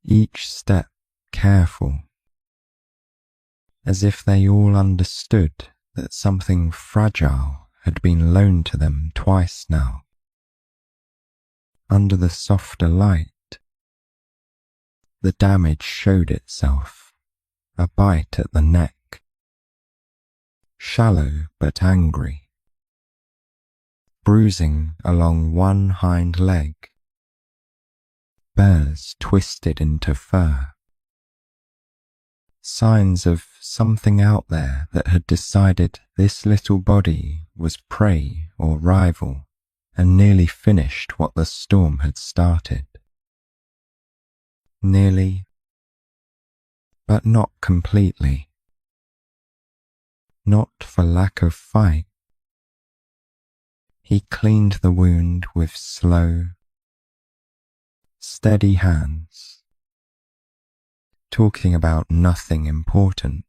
each step careful, as if they all understood that something fragile had been loaned to them twice now. Under the softer light, the damage showed itself, a bite at the neck, shallow but angry, bruising along one hind leg, burrs twisted into fur. Signs of something out there that had decided this little body was prey or rival and nearly finished what the storm had started. Nearly, but not completely. Not for lack of fight. He cleaned the wound with slow, steady hands, talking about nothing important,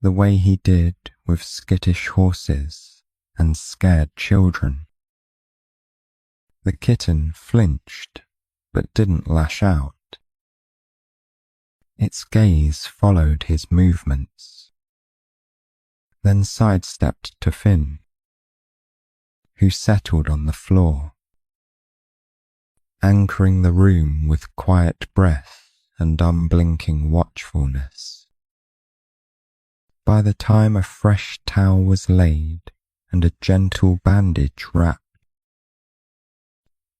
the way he did with skittish horses and scared children. The kitten flinched but didn't lash out. Its gaze followed his movements, then sidestepped to Finn, who settled on the floor, anchoring the room with quiet breath and unblinking watchfulness. By the time a fresh towel was laid and a gentle bandage wrapped,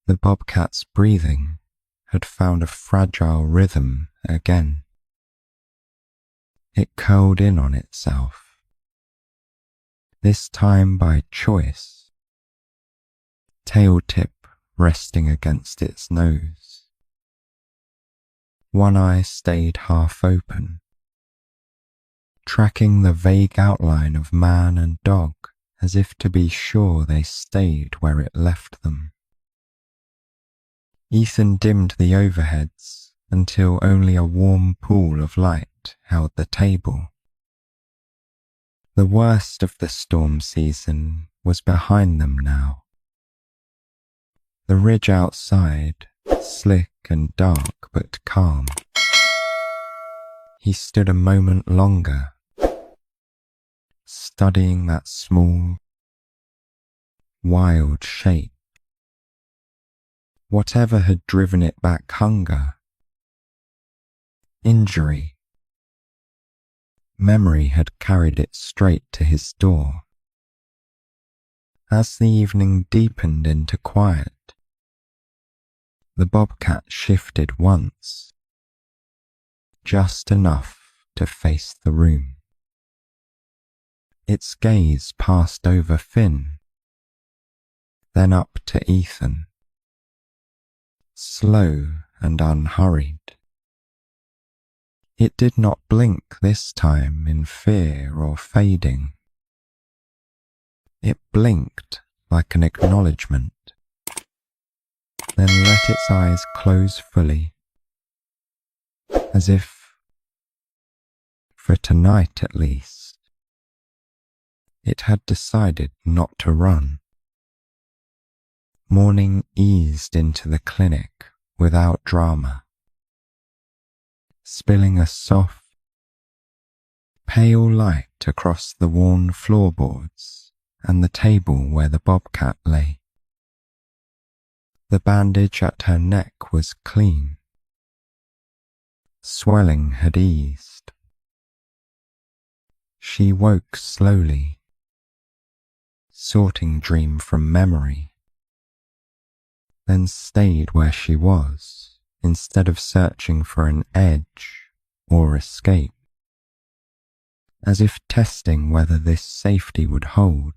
the bobcat's breathing had found a fragile rhythm again. It curled in on itself, this time by choice, tail tip resting against its nose. One eye stayed half open, tracking the vague outline of man and dog as if to be sure they stayed where it left them. Ethan dimmed the overheads until only a warm pool of light held the table. The worst of the storm season was behind them now. The ridge outside, slick and dark but calm. He stood a moment longer, studying that small, wild shape. Whatever had driven it back, hunger, injury, memory had carried it straight to his door. As the evening deepened into quiet, the bobcat shifted once, just enough to face the room. Its gaze passed over Finn, then up to Ethan, slow and unhurried. It did not blink this time in fear or fading. It blinked like an acknowledgement, then let its eyes close fully, as if, for tonight at least, it had decided not to run. Morning eased into the clinic without drama, spilling a soft, pale light across the worn floorboards and the table where the bobcat lay. The bandage at her neck was clean. Swelling had eased. She woke slowly, sorting dream from memory, then stayed where she was instead of searching for an edge or escape, as if testing whether this safety would hold.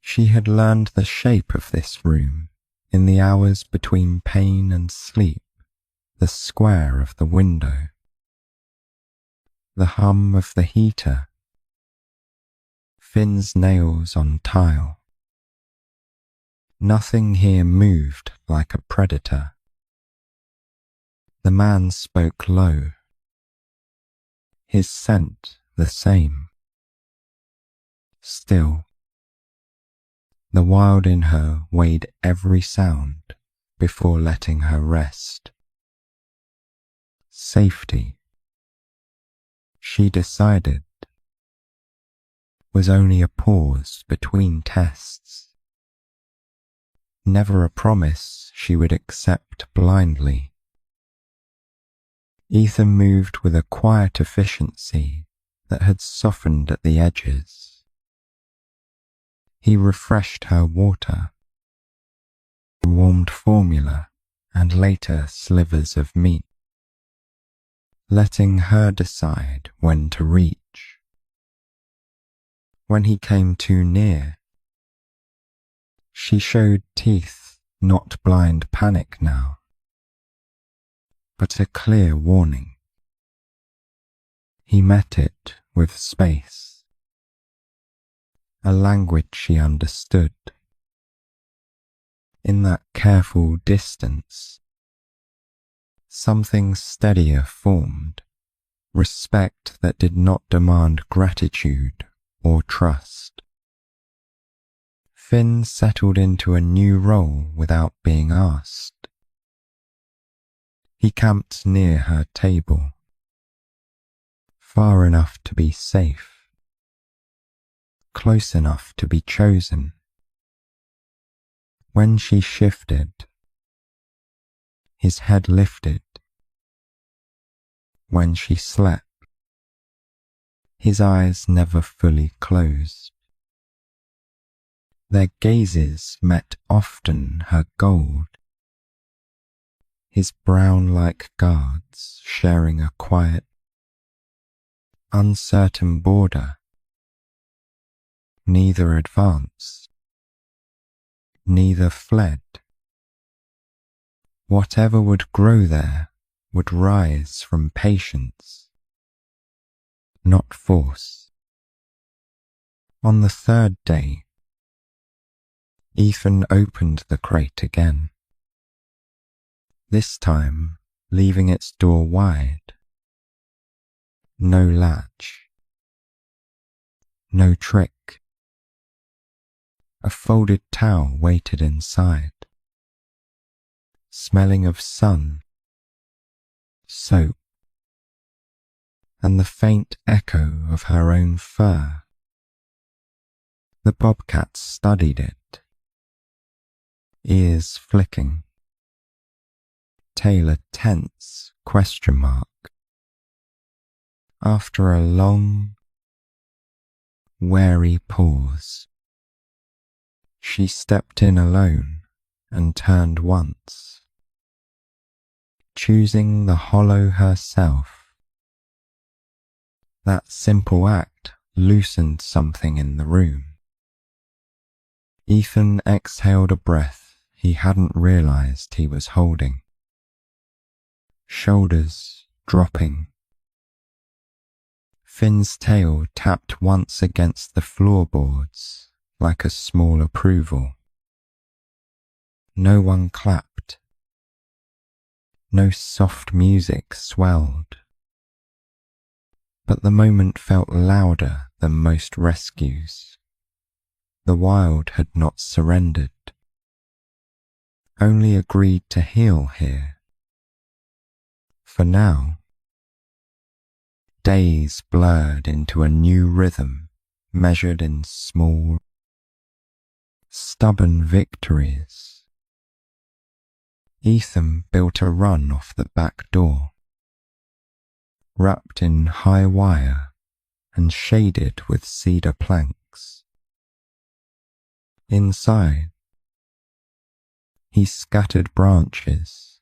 She had learned the shape of this room in the hours between pain and sleep, the square of the window, the hum of the heater, Finn's nails on tile. Nothing here moved like a predator. The man spoke low, his scent the same. Still, the wild in her weighed every sound before letting her rest. Safety, she decided, was only a pause between tests, never a promise she would accept blindly. Ethan moved with a quiet efficiency that had softened at the edges. He refreshed her water, warmed formula, and later slivers of meat, letting her decide when to reach. When he came too near, she showed teeth, not blind panic now, but a clear warning. He met it with space, a language she understood. In that careful distance, something steadier formed, respect that did not demand gratitude or trust. Finn settled into a new role without being asked. He camped near her table, far enough to be safe, close enough to be chosen. When she shifted, his head lifted. When she slept, his eyes never fully closed. Their gazes met often her gold, his brown like guards sharing a quiet, uncertain border. Neither advanced, neither fled. Whatever would grow there would rise from patience, not force. On the third day, Ethan opened the crate again, this time leaving its door wide. No latch, no trick, A folded towel waited inside, smelling of sun, soap, and the faint echo of her own fur. The bobcat studied it, ears flicking, tail a tense question mark. After a long, wary pause, she stepped in alone and turned once, choosing the hollow herself. That simple act loosened something in the room. Ethan exhaled a breath he hadn't realized he was holding. Shoulders dropping. Finn's tail tapped once against the floorboards like a small approval. No one clapped. No soft music swelled. But the moment felt louder than most rescues. The wild had not surrendered, only agreed to heal here. For now, days blurred into a new rhythm measured in small, stubborn victories. Ethan built a run off the back door, wrapped in high wire and shaded with cedar planks. Inside, he scattered branches,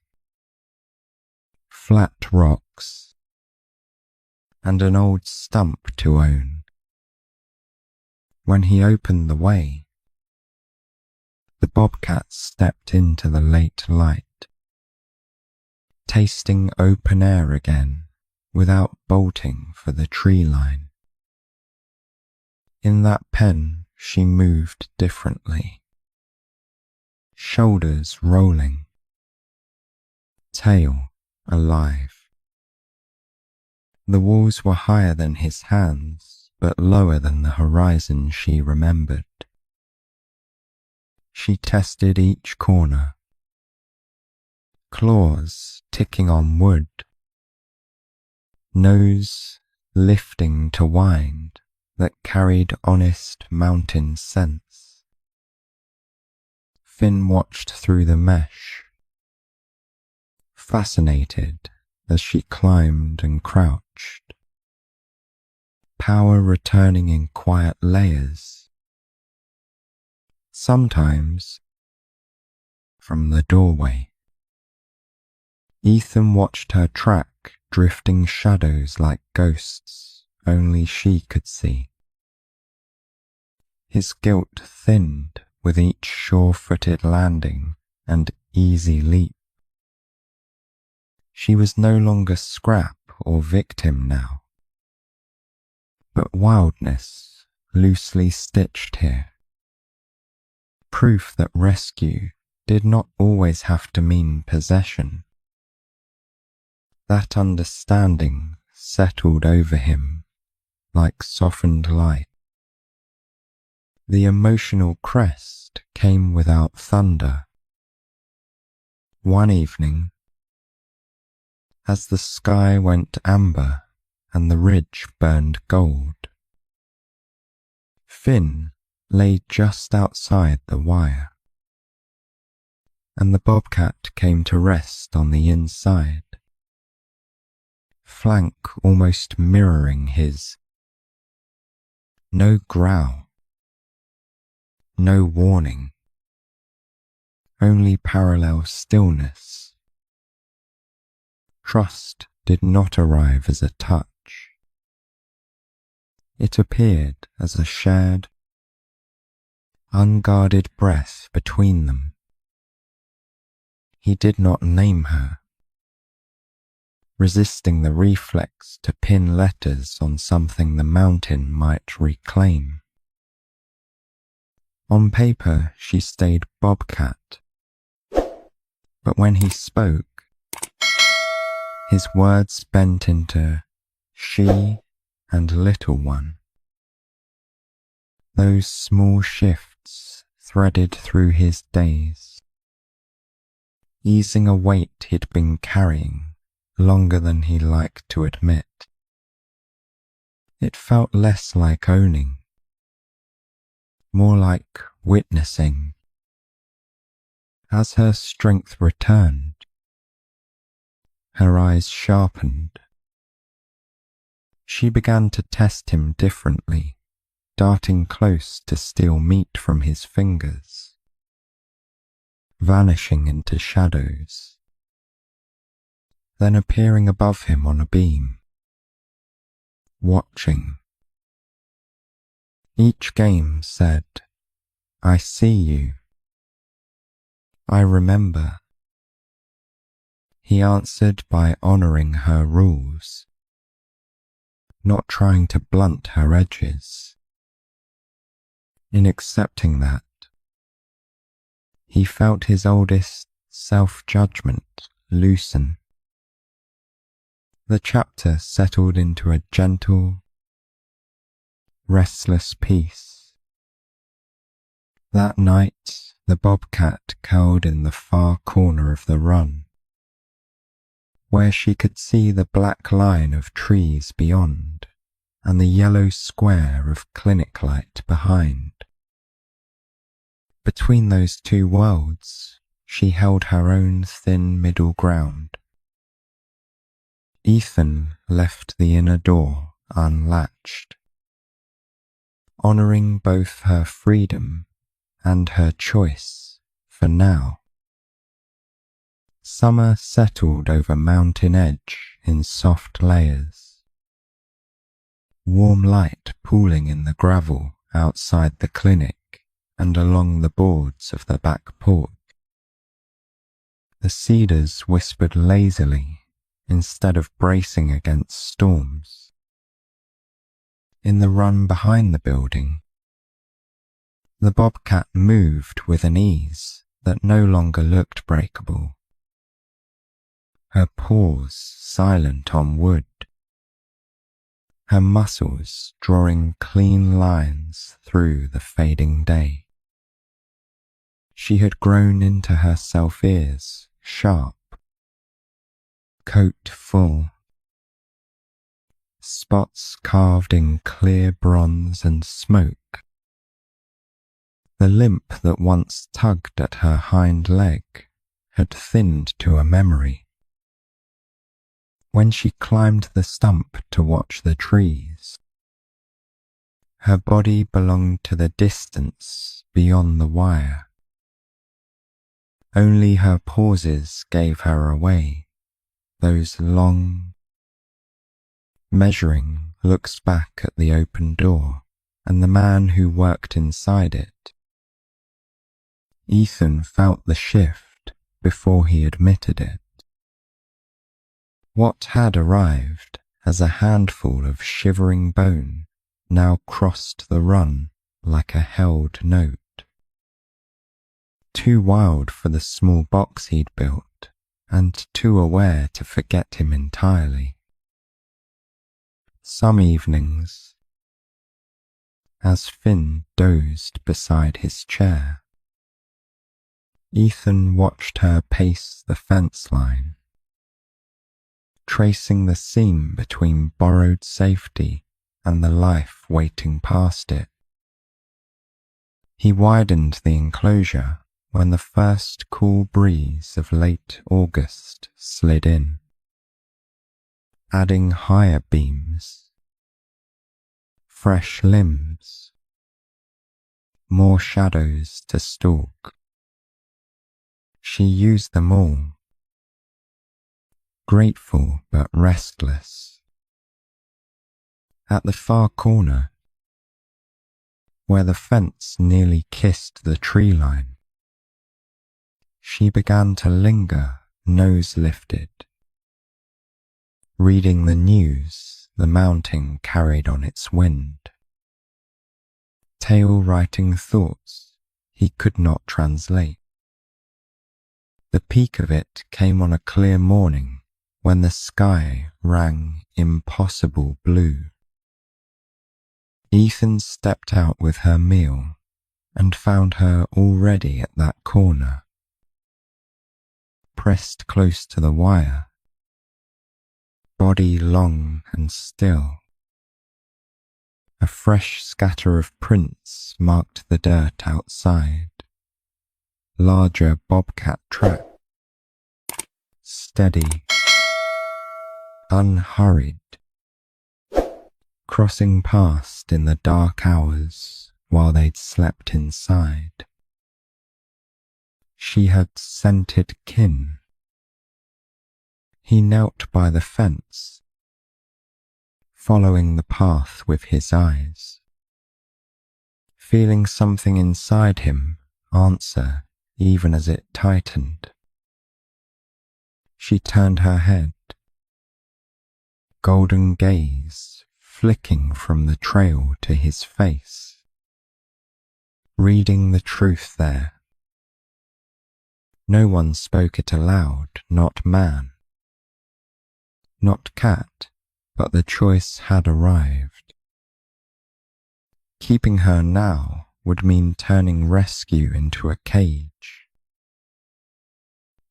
flat rocks, and an old stump to own. When he opened the way, the bobcat stepped into the late light, tasting open air again without bolting for the tree line. In that pen she moved differently, shoulders rolling, tail alive. The walls were higher than his hands, but lower than the horizon she remembered. She tested each corner, claws ticking on wood, nose lifting to wind that carried honest mountain scents. Finn watched through the mesh, fascinated as she climbed and crouched, power returning in quiet layers. Sometimes, from the doorway, Ethan watched her track drifting shadows like ghosts only she could see. His guilt thinned with each sure-footed landing and easy leap. She was no longer scrap or victim now, but wildness loosely stitched here. Proof that rescue did not always have to mean possession. That understanding settled over him like softened light. The emotional crest came without thunder. One evening, as the sky went amber and the ridge burned gold, Finn lay just outside the wire, and the bobcat came to rest on the inside, flank almost mirroring his. No growl, no warning, only parallel stillness. Trust did not arrive as a touch. It appeared as a shared, unguarded breath between them. He did not name her, resisting the reflex to pin letters on something the mountain might reclaim. On paper she stayed Bobcat, but when he spoke, his words bent into she and little one. Those small shifts threaded through his days, easing a weight he'd been carrying longer than he liked to admit. It felt less like owning, more like witnessing. As her strength returned, her eyes sharpened. She began to test him differently, darting close to steal meat from his fingers, vanishing into shadows, then appearing above him on a beam, watching. Each game said, "I see you. I remember." He answered by honoring her rules, not trying to blunt her edges. In accepting that, he felt his oldest self-judgment loosen. The chapter settled into a gentle, restless peace. That night, the bobcat curled in the far corner of the run, where she could see the black line of trees beyond and the yellow square of clinic light behind. Between those two worlds, she held her own thin middle ground. Ethan left the inner door unlatched, honoring both her freedom and her choice for now. Summer settled over Mountain Edge in soft layers, warm light pooling in the gravel outside the clinic and along the boards of the back porch. The cedars whispered lazily instead of bracing against storms. In the run behind the building, the bobcat moved with an ease that no longer looked breakable, her paws silent on wood, her muscles drawing clean lines through the fading day. She had grown into her self-ears, sharp, coat full, spots carved in clear bronze and smoke. The limp that once tugged at her hind leg had thinned to a memory. When she climbed the stump to watch the trees, her body belonged to the distance beyond the wire. Only her pauses gave her away, those long, measuring looks back at the open door and the man who worked inside it. Ethan felt the shift before he admitted it. What had arrived as a handful of shivering bone now crossed the run like a held note. Too wild for the small box he'd built, and too aware to forget him entirely. Some evenings, as Finn dozed beside his chair, Ethan watched her pace the fence line, tracing the seam between borrowed safety and the life waiting past it. He widened the enclosure when the first cool breeze of late August slid in, adding higher beams, fresh limbs, more shadows to stalk. She used them all, grateful but restless. At the far corner, where the fence nearly kissed the tree line, she began to linger, nose lifted, reading the news the mountain carried on its wind, tail-writing thoughts he could not translate. The peak of it came on a clear morning when the sky rang impossible blue. Ethan stepped out with her meal and found her already at that corner, pressed close to the wire, body long and still. A fresh scatter of prints marked the dirt outside. Larger bobcat track, steady, unhurried, crossing past in the dark hours while they'd slept inside. She had scented kin. He knelt by the fence, following the path with his eyes, feeling something inside him answer even as it tightened. She turned her head, golden gaze flicking from the trail to his face, reading the truth there. No one spoke it aloud, not man, not cat, but the choice had arrived. Keeping her now would mean turning rescue into a cage.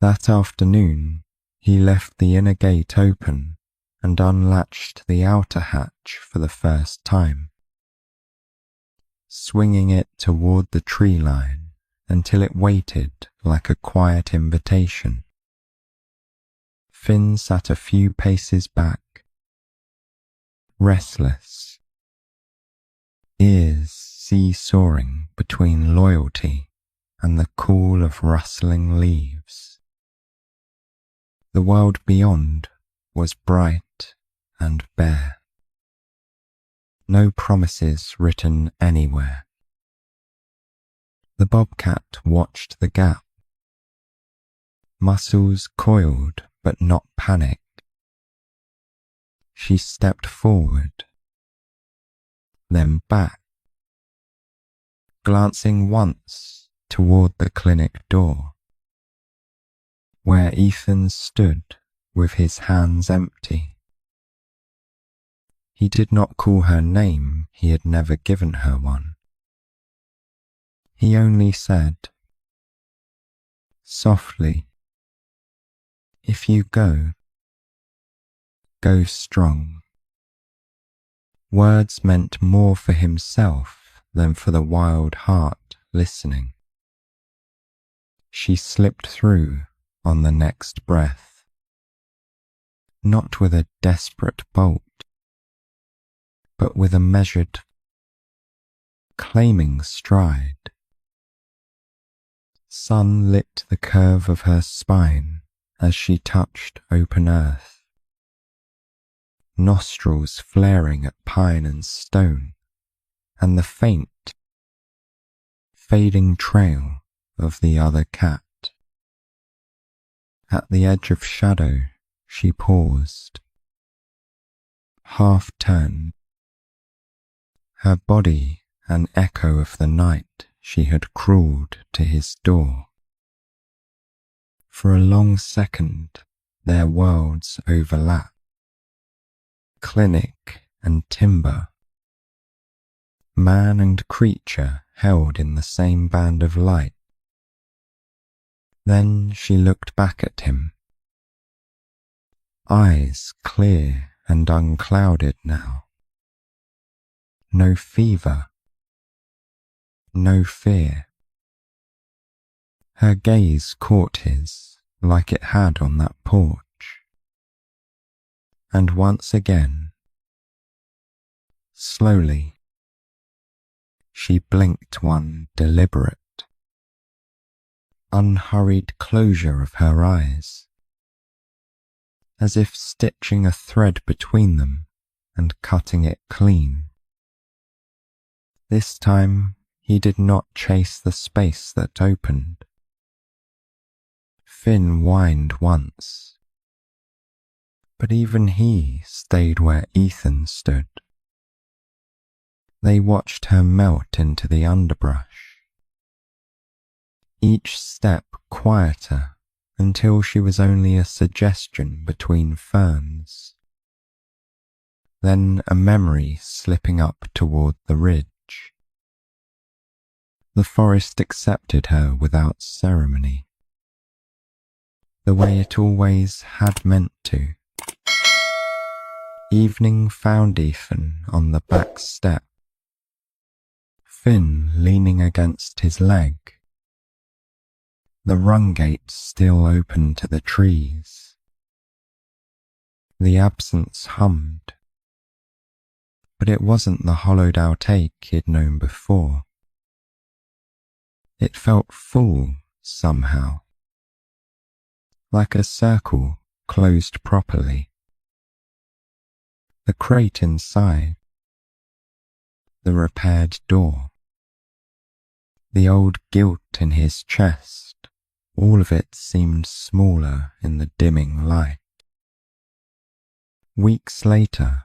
That afternoon, he left the inner gate open and unlatched the outer hatch for the first time, swinging it toward the tree line until it waited like a quiet invitation. Finn sat a few paces back, restless, ears seesawing between loyalty and the cool of rustling leaves. The world beyond was bright and bare. No promises written anywhere. The bobcat watched the gap, muscles coiled but not panicked. She stepped forward, then back, glancing once toward the clinic door, where Ethan stood with his hands empty. He did not call her name, he had never given her one. He only said, softly, "If you go, go strong." Words meant more for himself than for the wild heart listening. She slipped through on the next breath, not with a desperate bolt, but with a measured, claiming stride. Sun lit the curve of her spine as she touched open earth, nostrils flaring at pine and stone, and the faint, fading trail of the other cat. At the edge of shadow, she paused, half turned, her body an echo of the night she had crawled to his door. For a long second, their worlds overlapped. Clinic and timber, man and creature held in the same band of light. Then she looked back at him, eyes clear and unclouded now. No fever, no fear. Her gaze caught his like it had on that porch. And once again, slowly, she blinked one deliberate, unhurried closure of her eyes, as if stitching a thread between them and cutting it clean. This time he did not chase the space that opened. Finn whined once, but even he stayed where Ethan stood. They watched her melt into the underbrush, each step quieter until she was only a suggestion between ferns. Then a memory slipping up toward the ridge. The forest accepted her without ceremony, the way it always had meant to. Evening found Ethan on the back step, Finn leaning against his leg, the rung gate still open to the trees. The absence hummed, but it wasn't the hollowed-out ache he'd known before. It felt full, somehow, like a circle closed properly. The crate inside, the repaired door, the old guilt in his chest, all of it seemed smaller in the dimming light. Weeks later,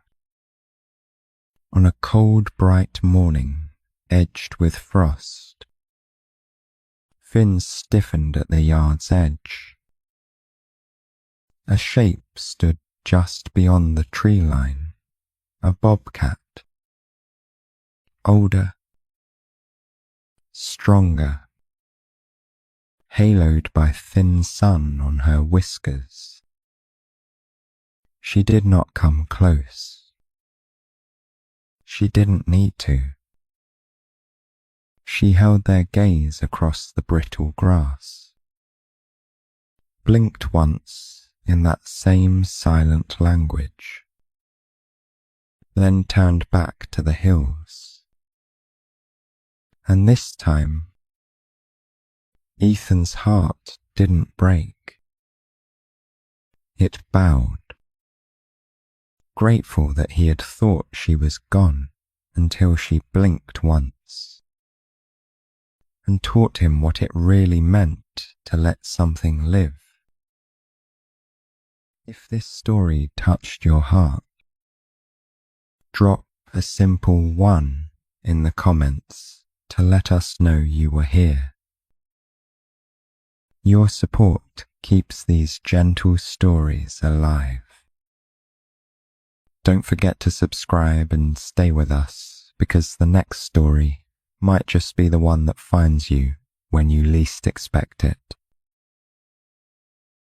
on a cold, bright morning edged with frost, Finn stiffened at the yard's edge. A shape stood just beyond the tree line, a bobcat. Older, stronger, haloed by thin sun on her whiskers. She did not come close. She didn't need to. She held their gaze across the brittle grass, blinked once in that same silent language, then turned back to the hills. And this time, Ethan's heart didn't break. It bowed, grateful that he had thought she was gone until she blinked once, and taught him what it really meant to let something live. If this story touched your heart, drop a simple 1 in the comments to let us know you were here. Your support keeps these gentle stories alive. Don't forget to subscribe and stay with us, because the next story might just be the one that finds you when you least expect it.